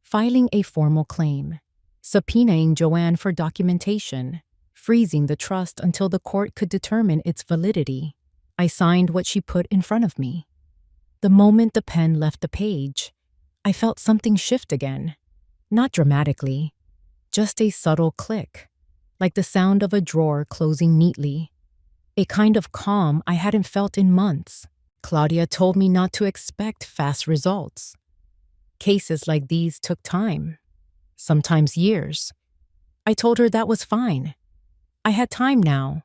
Filing a formal claim, subpoenaing Joanne for documentation, freezing the trust until the court could determine its validity. I signed what she put in front of me. The moment the pen left the page, I felt something shift again. Not dramatically, just a subtle click, like the sound of a drawer closing neatly. A kind of calm I hadn't felt in months. Claudia told me not to expect fast results. Cases like these took time, sometimes years. I told her that was fine. I had time now.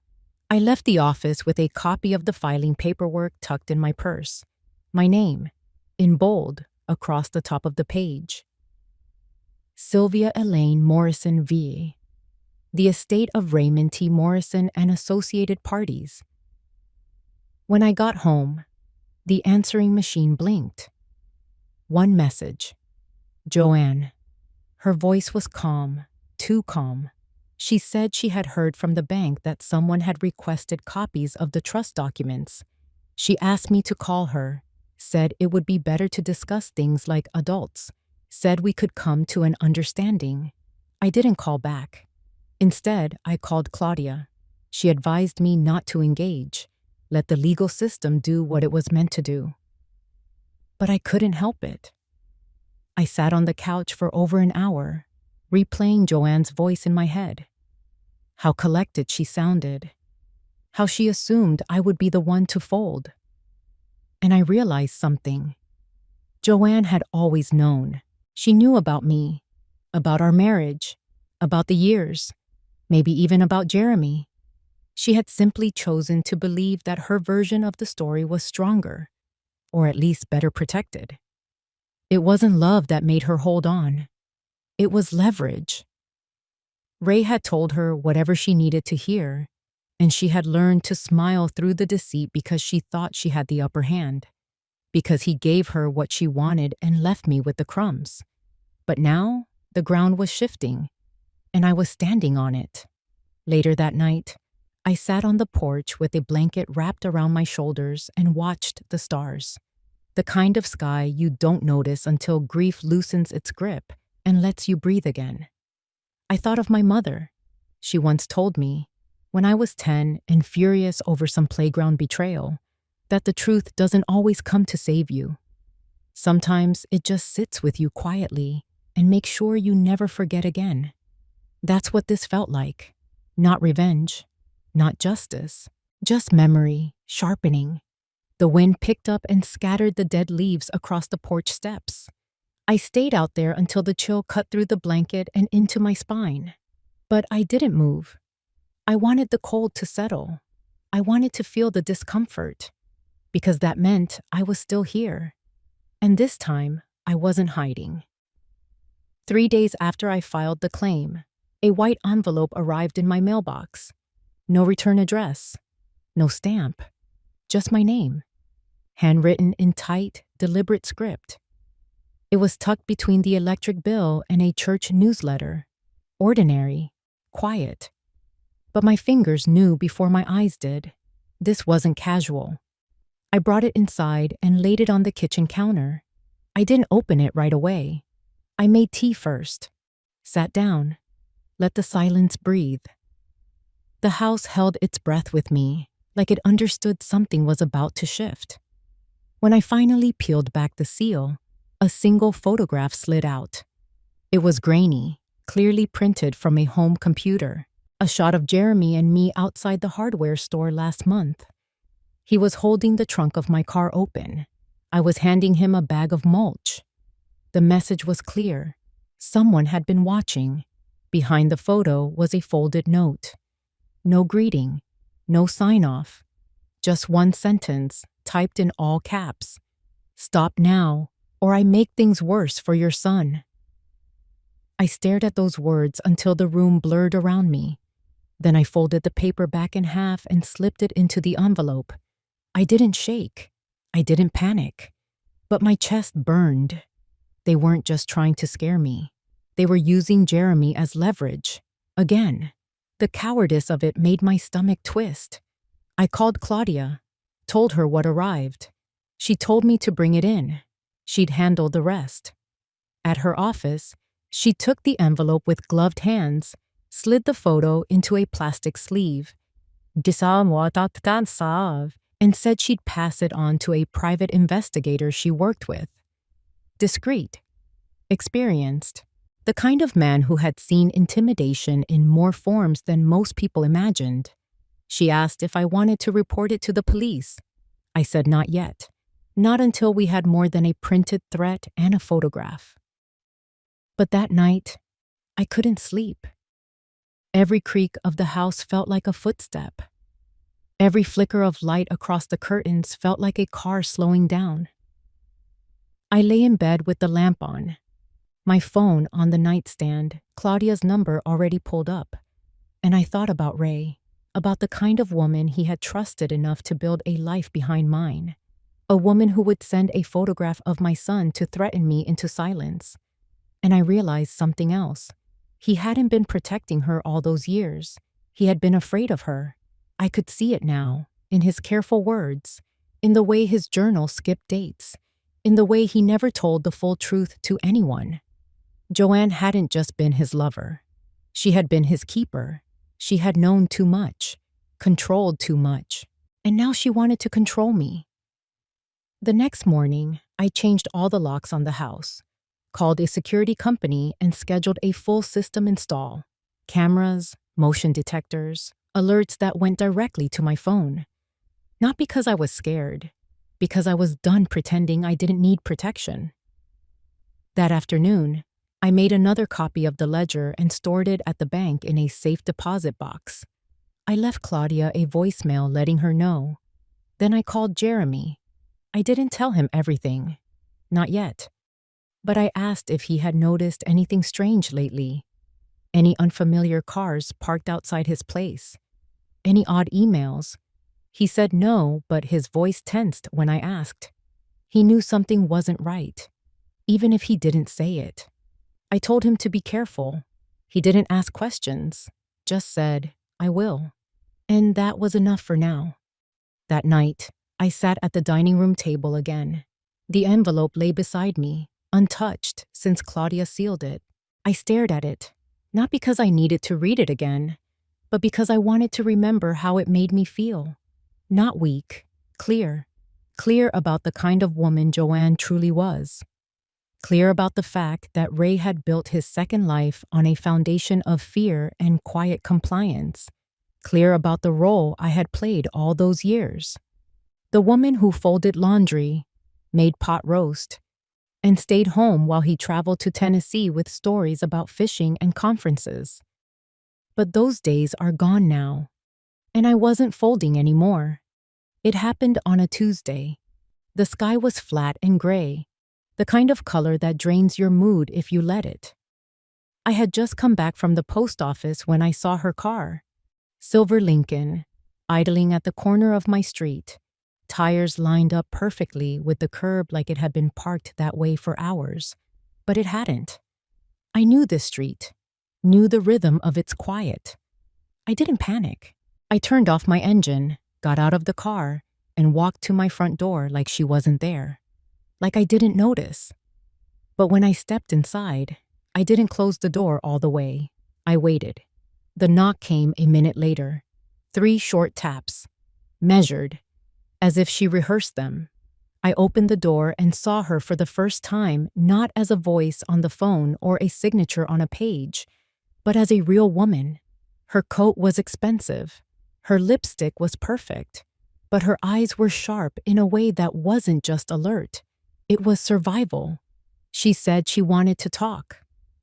I left the office with a copy of the filing paperwork tucked in my purse. My name, in bold, across the top of the page. Sylvia Elaine Morrison VA. The estate of Raymond T. Morrison and associated parties. When I got home, the answering machine blinked. One message. Joanne. Her voice was calm, too calm. She said she had heard from the bank that someone had requested copies of the trust documents. She asked me to call her, said it would be better to discuss things like adults, said we could come to an understanding. I didn't call back. Instead, I called Claudia. She advised me not to engage, let the legal system do what it was meant to do. But I couldn't help it. I sat on the couch for over an hour, replaying Joanne's voice in my head. How collected she sounded. How she assumed I would be the one to fold. And I realized something. Joanne had always known. She knew about me, about our marriage, about the years, maybe even about Jeremy. She had simply chosen to believe that her version of the story was stronger, or at least better protected. It wasn't love that made her hold on. It was leverage. Ray had told her whatever she needed to hear, and she had learned to smile through the deceit because she thought she had the upper hand, because he gave her what she wanted and left me with the crumbs. But now, the ground was shifting, and I was standing on it. Later that night, I sat on the porch with a blanket wrapped around my shoulders and watched the stars. The kind of sky you don't notice until grief loosens its grip and lets you breathe again. I thought of my mother, She once told me, when I was 10 and furious over some playground betrayal, that the truth doesn't always come to save you. Sometimes it just sits with you quietly and makes sure you never forget again. That's what this felt like. Not revenge, not justice, just memory, sharpening. The wind picked up and scattered the dead leaves across the porch steps. I stayed out there until the chill cut through the blanket and into my spine. But I didn't move. I wanted the cold to settle. I wanted to feel the discomfort, because that meant I was still here. And this time, I wasn't hiding. 3 days after I filed the claim, a white envelope arrived in my mailbox. No return address, no stamp, just my name, handwritten in tight, deliberate script. It was tucked between the electric bill and a church newsletter. Ordinary, quiet. But my fingers knew before my eyes did. This wasn't casual. I brought it inside and laid it on the kitchen counter. I didn't open it right away. I made tea first, sat down, let the silence breathe. The house held its breath with me, like it understood something was about to shift. When I finally peeled back the seal, a single photograph slid out. It was grainy, clearly printed from a home computer, a shot of Jeremy and me outside the hardware store last month. He was holding the trunk of my car open. I was handing him a bag of mulch. The message was clear. Someone had been watching. Behind the photo was a folded note. No greeting, no sign-off, just one sentence typed in all caps. "Stop now, or I make things worse for your son." I stared at those words until the room blurred around me. Then I folded the paper back in half and slipped it into the envelope. I didn't shake. I didn't panic. But my chest burned. They weren't just trying to scare me. They were using Jeremy as leverage. Again. The cowardice of it made my stomach twist. I called Claudia, told her what arrived. She told me to bring it in. She'd handle the rest. At her office, she took the envelope with gloved hands, slid the photo into a plastic sleeve, and said she'd pass it on to a private investigator she worked with. Discreet, experienced, the kind of man who had seen intimidation in more forms than most people imagined. She asked if I wanted to report it to the police. I said not yet. Not until we had more than a printed threat and a photograph. But that night, I couldn't sleep. Every creak of the house felt like a footstep. Every flicker of light across the curtains felt like a car slowing down. I lay in bed with the lamp on, my phone on the nightstand, Claudia's number already pulled up, and I thought about Ray, about the kind of woman he had trusted enough to build a life behind mine, a woman who would send a photograph of my son to threaten me into silence. And I realized something else. He hadn't been protecting her all those years. He had been afraid of her. I could see it now, in his careful words, in the way his journal skipped dates, in the way he never told the full truth to anyone. Joanne hadn't just been his lover. She had been his keeper. She had known too much, controlled too much, and now she wanted to control me. The next morning, I changed all the locks on the house, called a security company and scheduled a full system install. Cameras, motion detectors, alerts that went directly to my phone. Not because I was scared, because I was done pretending I didn't need protection. That afternoon, I made another copy of the ledger and stored it at the bank in a safe deposit box. I left Claudia a voicemail letting her know. Then I called Jeremy. I didn't tell him everything. Not yet. But I asked if he had noticed anything strange lately. Any unfamiliar cars parked outside his place. Any odd emails. He said no, but his voice tensed when I asked. He knew something wasn't right, even if he didn't say it. I told him to be careful. He didn't ask questions, just said, "I will." And that was enough for now. That night, I sat at the dining room table again. The envelope lay beside me, untouched since Claudia sealed it. I stared at it, not because I needed to read it again, but because I wanted to remember how it made me feel. Not weak, clear. Clear about the kind of woman Joanne truly was. Clear about the fact that Ray had built his second life on a foundation of fear and quiet compliance. Clear about the role I had played all those years. The woman who folded laundry, made pot roast, and stayed home while he traveled to Tennessee with stories about fishing and conferences. But those days are gone now, and I wasn't folding anymore. It happened on a Tuesday. The sky was flat and gray, the kind of color that drains your mood if you let it. I had just come back from the post office when I saw her car, silver Lincoln, idling at the corner of my street, tires lined up perfectly with the curb like it had been parked that way for hours. But it hadn't. I knew this street, knew the rhythm of its quiet. I didn't panic. I turned off my engine, got out of the car, and walked to my front door like she wasn't there. Like I didn't notice. But when I stepped inside, I didn't close the door all the way. I waited. The knock came a minute later. 3 short taps. Measured, as if she rehearsed them. I opened the door and saw her for the first time, not as a voice on the phone or a signature on a page, but as a real woman. Her coat was expensive. Her lipstick was perfect. But her eyes were sharp in a way that wasn't just alert. It was survival. She said she wanted to talk.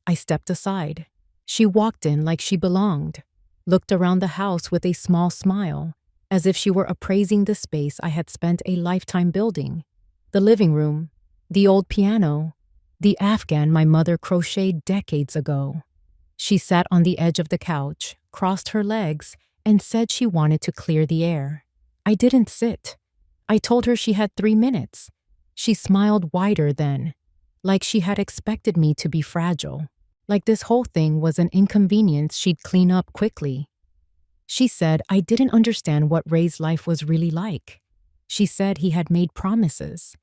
I stepped aside. She walked in like she belonged, looked around the house with a small smile, as if she were appraising the space I had spent a lifetime building. The living room, the old piano, the Afghan my mother crocheted decades ago. She sat on the edge of the couch, crossed her legs, and said she wanted to clear the air. I didn't sit. I told her she had 3 minutes. She smiled wider then, like she had expected me to be fragile, like this whole thing was an inconvenience she'd clean up quickly. She said I didn't understand what Ray's life was really like. She said he had made promises,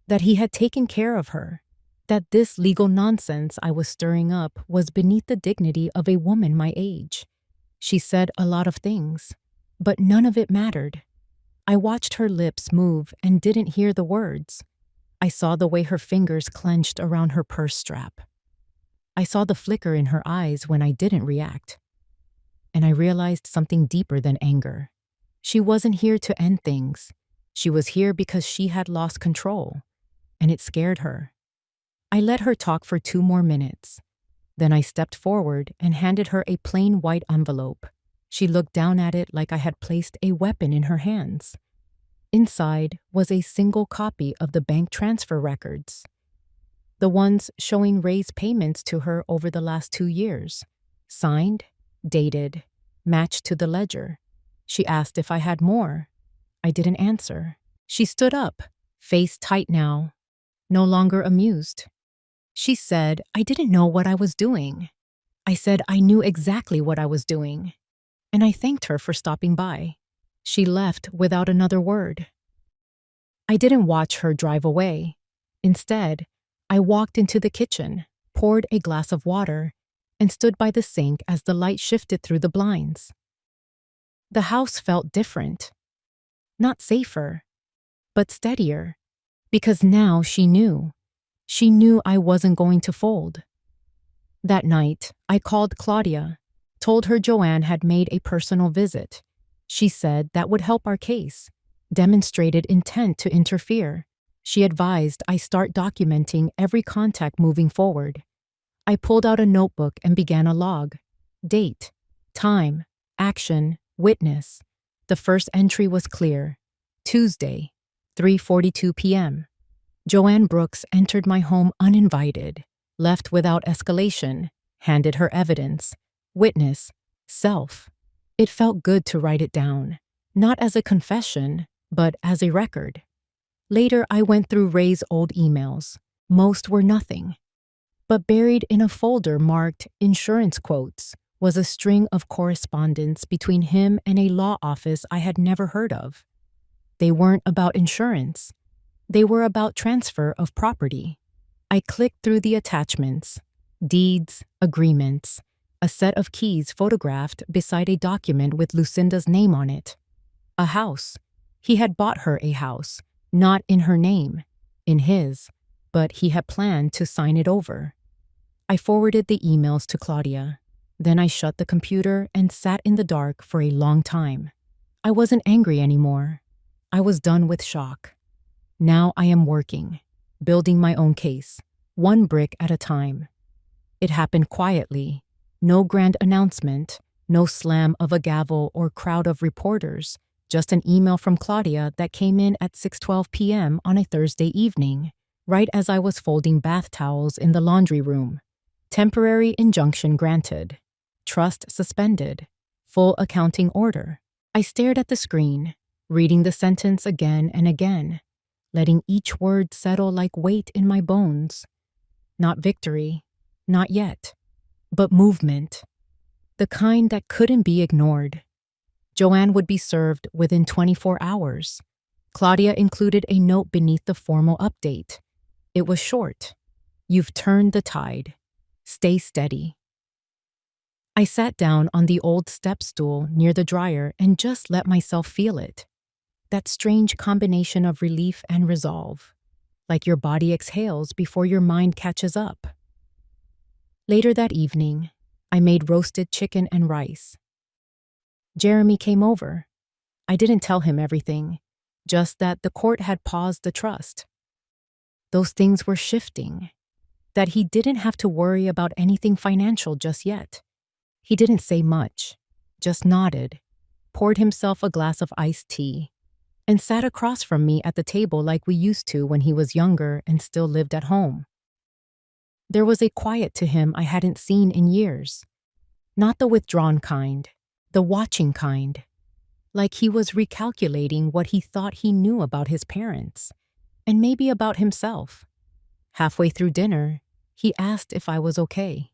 that he had taken care of her, that this legal nonsense I was stirring up was beneath the dignity of a woman my age. She said a lot of things, but none of it mattered. I watched her lips move and didn't hear the words. I saw the way her fingers clenched around her purse strap. I saw the flicker in her eyes when I didn't react. And I realized something deeper than anger. She wasn't here to end things. She was here because she had lost control, and it scared her. I let her talk for 2 more minutes. Then I stepped forward and handed her a plain white envelope. She looked down at it like I had placed a weapon in her hands. Inside was a single copy of the bank transfer records, the ones showing Ray's payments to her over the last 2 years, signed, dated, matched to the ledger. She asked if I had more. I didn't answer. She stood up, face tight now, no longer amused. She said I didn't know what I was doing. I said I knew exactly what I was doing, and I thanked her for stopping by. She left without another word. I didn't watch her drive away. Instead, I walked into the kitchen, poured a glass of water, and stood by the sink as the light shifted through the blinds. The house felt different. Not safer, but steadier, because now she knew. She knew I wasn't going to fold. That night, I called Claudia, told her Joanne had made a personal visit. She said that would help our case, demonstrated intent to interfere. She advised I start documenting every contact moving forward. I pulled out a notebook and began a log. Date, time, action, witness. The first entry was clear. Tuesday, 3:42 p.m. Joanne Brooks entered my home uninvited, left without escalation, handed her evidence. Witness, self. It felt good to write it down, not as a confession, but as a record. Later, I went through Ray's old emails. Most were nothing. But buried in a folder marked insurance quotes was a string of correspondence between him and a law office I had never heard of. They weren't about insurance. They were about transfer of property. I clicked through the attachments, deeds, agreements, A set of keys photographed beside a document with Lucinda's name on it. A house. He had bought her a house, not in her name, in his, but he had planned to sign it over. I forwarded the emails to Claudia. Then I shut the computer and sat in the dark for a long time. I wasn't angry anymore. I was done with shock. Now I am working, building my own case, one brick at a time. It happened quietly. No grand announcement, no slam of a gavel or crowd of reporters, just an email from Claudia that came in at 6:12 p.m. on a Thursday evening, right as I was folding bath towels in the laundry room. Temporary injunction granted. Trust suspended. Full accounting order. I stared at the screen, reading the sentence again and again, letting each word settle like weight in my bones. Not victory, not yet, but movement. The kind that couldn't be ignored. Joanne would be served within 24 hours. Claudia included a note beneath the formal update. It was short. You've turned the tide. Stay steady. I sat down on the old step stool near the dryer and just let myself feel it. That strange combination of relief and resolve, like your body exhales before your mind catches up. Later that evening, I made roasted chicken and rice. Jeremy came over. I didn't tell him everything, just that the court had paused the trust. Those things were shifting, that he didn't have to worry about anything financial just yet. He didn't say much, just nodded, poured himself a glass of iced tea, and sat across from me at the table like we used to when he was younger and still lived at home. There was a quiet to him I hadn't seen in years. Not the withdrawn kind, the watching kind. Like he was recalculating what he thought he knew about his parents, and maybe about himself. Halfway through dinner, he asked if I was okay.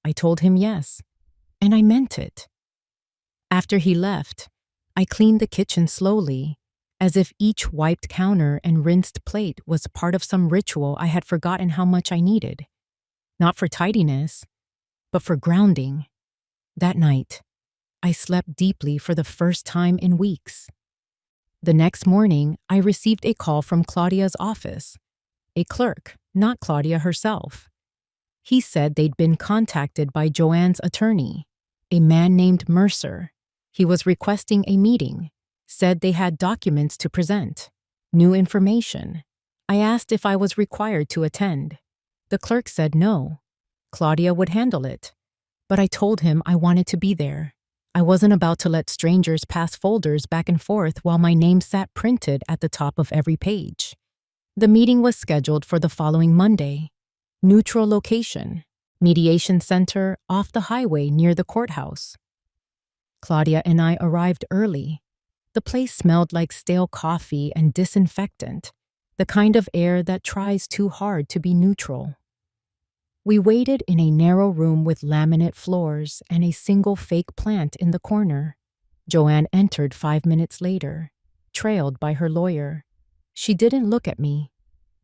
I told him yes, and I meant it. After he left, I cleaned the kitchen slowly, as if each wiped counter and rinsed plate was part of some ritual I had forgotten how much I needed. Not for tidiness, but for grounding. That night, I slept deeply for the first time in weeks. The next morning, I received a call from Claudia's office. A clerk, not Claudia herself. He said they'd been contacted by Joanne's attorney, a man named Mercer. He was requesting a meeting, said they had documents to present, new information. I asked if I was required to attend. The clerk said no. Claudia would handle it. But I told him I wanted to be there. I wasn't about to let strangers pass folders back and forth while my name sat printed at the top of every page. The meeting was scheduled for the following Monday. Neutral location, mediation center off the highway near the courthouse. Claudia and I arrived early. The place smelled like stale coffee and disinfectant, the kind of air that tries too hard to be neutral. We waited in a narrow room with laminate floors and a single fake plant in the corner. Joanne entered 5 minutes later, trailed by her lawyer. She didn't look at me,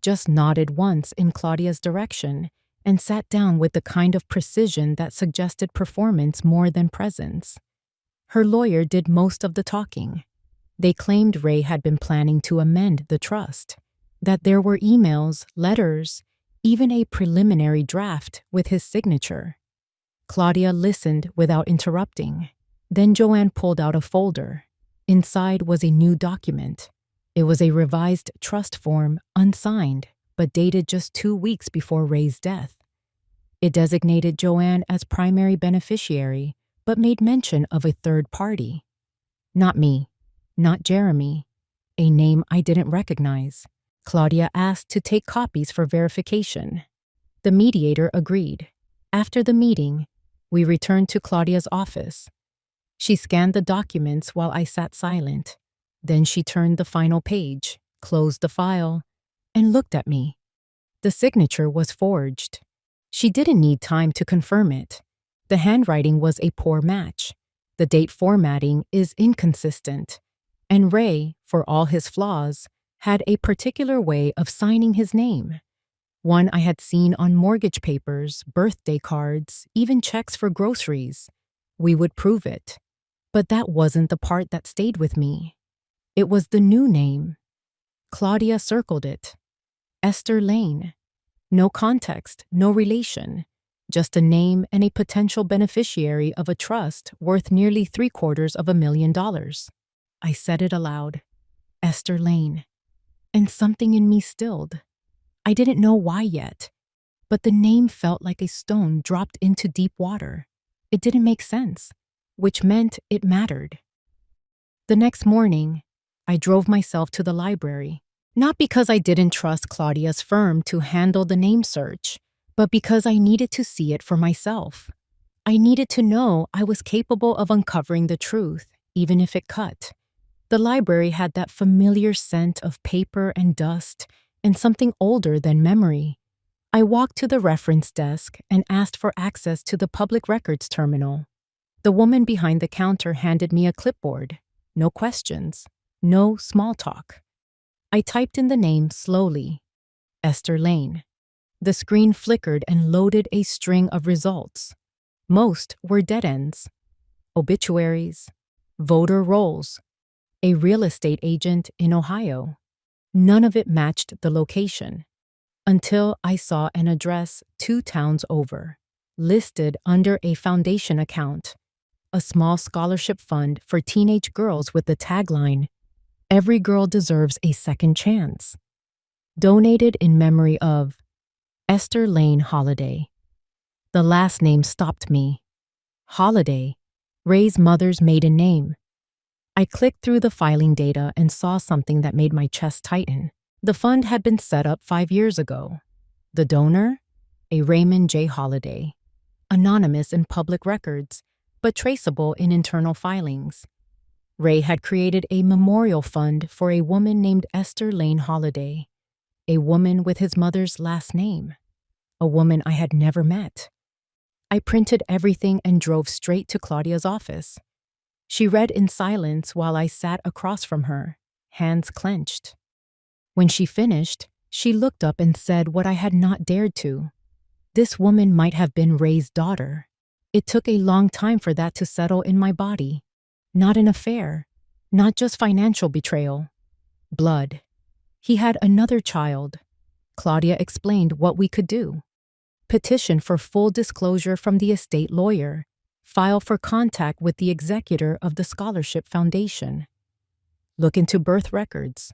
just nodded once in Claudia's direction and sat down with the kind of precision that suggested performance more than presence. Her lawyer did most of the talking. They claimed Ray had been planning to amend the trust, that there were emails, letters, even a preliminary draft with his signature. Claudia listened without interrupting. Then Joanne pulled out a folder. Inside was a new document. It was a revised trust form, unsigned, but dated just 2 weeks before Ray's death. It designated Joanne as primary beneficiary, but made mention of a third party. Not me, not Jeremy, a name I didn't recognize. Claudia asked to take copies for verification. The mediator agreed. After the meeting, we returned to Claudia's office. She scanned the documents while I sat silent. Then she turned the final page, closed the file, and looked at me. The signature was forged. She didn't need time to confirm it. The handwriting was a poor match. The date formatting is inconsistent. And Ray, for all his flaws, had a particular way of signing his name. One I had seen on mortgage papers, birthday cards, even checks for groceries. We would prove it. But that wasn't the part that stayed with me. It was the new name. Claudia circled it. Esther Lane. No context, no relation. Just a name and a potential beneficiary of a trust worth nearly $750,000. I said it aloud. Esther Lane. And something in me stilled. I didn't know why yet, but the name felt like a stone dropped into deep water. It didn't make sense, which meant it mattered. The next morning, I drove myself to the library, not because I didn't trust Claudia's firm to handle the name search, but because I needed to see it for myself. I needed to know I was capable of uncovering the truth, even if it cut. The library had that familiar scent of paper and dust and something older than memory. I walked to the reference desk and asked for access to the public records terminal. The woman behind the counter handed me a clipboard. No questions, no small talk. I typed in the name slowly. Esther Lane. The screen flickered and loaded a string of results. Most were dead ends. Obituaries, voter rolls, a real estate agent in Ohio. None of it matched the location. Until I saw an address 2 towns over, listed under a foundation account, a small scholarship fund for teenage girls with the tagline, "Every girl deserves a second chance." Donated in memory of Esther Lane Holiday. The last name stopped me. Holiday, Ray's mother's maiden name. I clicked through the filing data and saw something that made my chest tighten. The fund had been set up 5 years ago. The donor? A Raymond J. Holiday. Anonymous in public records, but traceable in internal filings. Ray had created a memorial fund for a woman named Esther Lane Holiday, a woman with his mother's last name, a woman I had never met. I printed everything and drove straight to Claudia's office. She read in silence while I sat across from her, hands clenched. When she finished, she looked up and said what I had not dared to. This woman might have been Ray's daughter. It took a long time for that to settle in my body. Not an affair, not just financial betrayal. Blood. He had another child. Claudia explained what we could do. Petition for full disclosure from the estate lawyer. File for contact with the executor of the scholarship foundation. Look into birth records.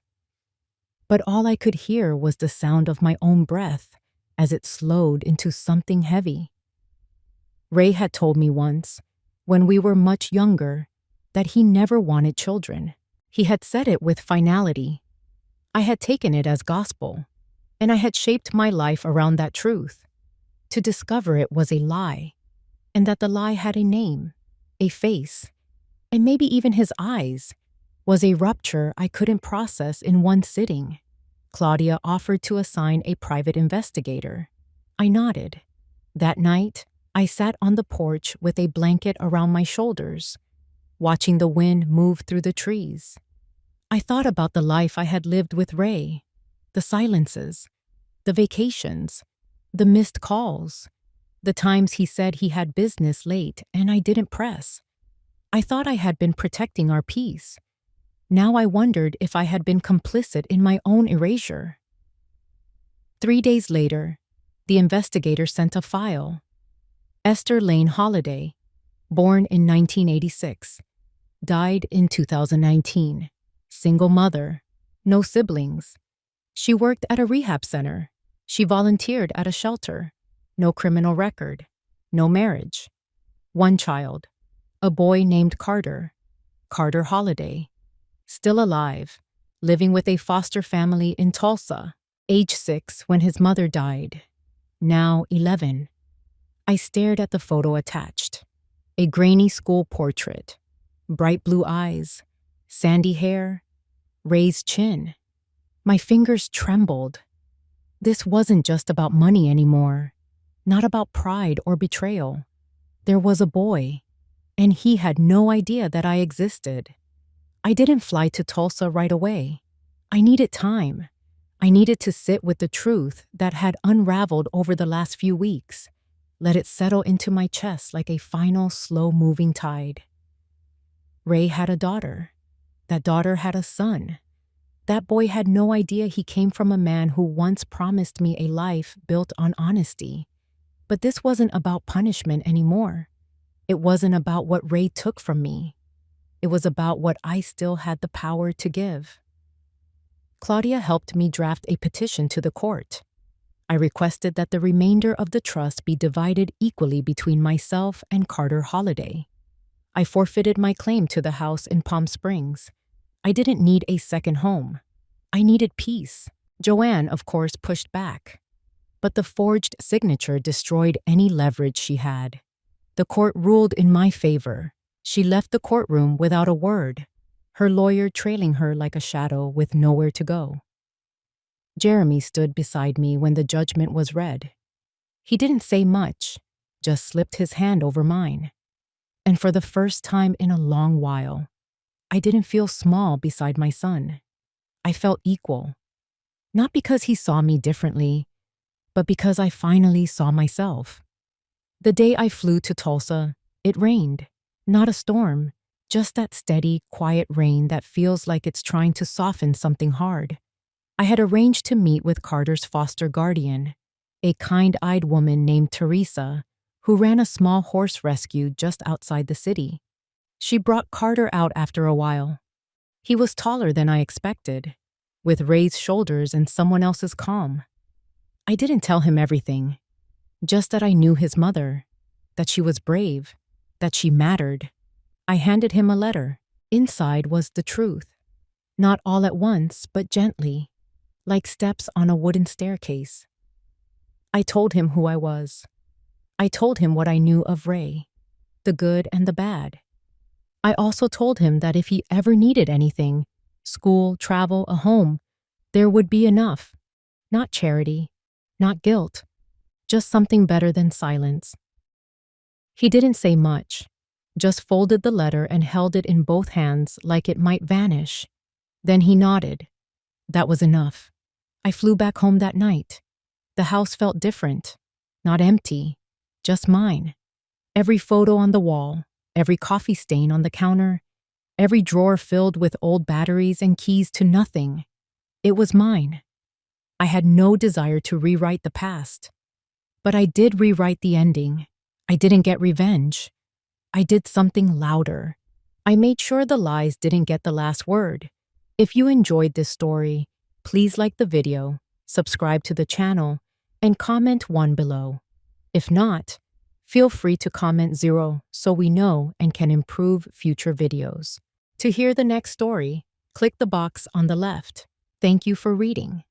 But all I could hear was the sound of my own breath as it slowed into something heavy. Ray had told me once, when we were much younger, that he never wanted children. He had said it with finality. I had taken it as gospel, and I had shaped my life around that truth. To discover it was a lie, and that the lie had a name, a face, and maybe even his eyes, was a rupture I couldn't process in one sitting. Claudia offered to assign a private investigator. I nodded. That night, I sat on the porch with a blanket around my shoulders, watching the wind move through the trees. I thought about the life I had lived with Ray, the silences, the vacations, the missed calls, the times he said he had business late and I didn't press. I thought I had been protecting our peace. Now I wondered if I had been complicit in my own erasure. 3 days later, the investigator sent a file. Esther Lane Holiday, born in 1986, died in 2019, single mother, no siblings. She worked at a rehab center. She volunteered at a shelter. No criminal record. No marriage. One child, a boy named Carter Holiday, still alive, living with a foster family in Tulsa, age 6 when his mother died, now 11. I stared at the photo attached. A grainy school portrait, bright blue eyes, sandy hair, raised chin. My fingers trembled. This wasn't just about money anymore, not about pride or betrayal. There was a boy, and he had no idea that I existed. I didn't fly to Tulsa right away. I needed time. I needed to sit with the truth that had unraveled over the last few weeks, let it settle into my chest like a final, slow-moving tide. Ray had a daughter. That daughter had a son. That boy had no idea he came from a man who once promised me a life built on honesty. But this wasn't about punishment anymore. It wasn't about what Ray took from me. It was about what I still had the power to give. Claudia helped me draft a petition to the court. I requested that the remainder of the trust be divided equally between myself and Carter Holliday. I forfeited my claim to the house in Palm Springs. I didn't need a second home. I needed peace. Joanne, of course, pushed back. But the forged signature destroyed any leverage she had. The court ruled in my favor. She left the courtroom without a word, her lawyer trailing her like a shadow with nowhere to go. Jeremy stood beside me when the judgment was read. He didn't say much, just slipped his hand over mine. And for the first time in a long while, I didn't feel small beside my son. I felt equal. Not because he saw me differently, but because I finally saw myself. The day I flew to Tulsa, it rained. Not a storm, just that steady, quiet rain that feels like it's trying to soften something hard. I had arranged to meet with Carter's foster guardian, a kind-eyed woman named Teresa, who ran a small horse rescue just outside the city. She brought Carter out after a while. He was taller than I expected, with raised shoulders and someone else's calm. I didn't tell him everything, just that I knew his mother, that she was brave, that she mattered. I handed him a letter. Inside was the truth. Not all at once, but gently, like steps on a wooden staircase. I told him who I was. I told him what I knew of Ray, the good and the bad. I also told him that if he ever needed anything, school, travel, a home, there would be enough. Not charity, not guilt, just something better than silence. He didn't say much, just folded the letter and held it in both hands like it might vanish. Then he nodded. That was enough. I flew back home that night. The house felt different, not empty, just mine. Every photo on the wall, every coffee stain on the counter, every drawer filled with old batteries and keys to nothing. It was mine. I had no desire to rewrite the past. But I did rewrite the ending. I didn't get revenge. I did something louder. I made sure the lies didn't get the last word. If you enjoyed this story, please like the video, subscribe to the channel, and comment 1 below. If not, feel free to comment 0 so we know and can improve future videos. To hear the next story, click the box on the left. Thank you for reading.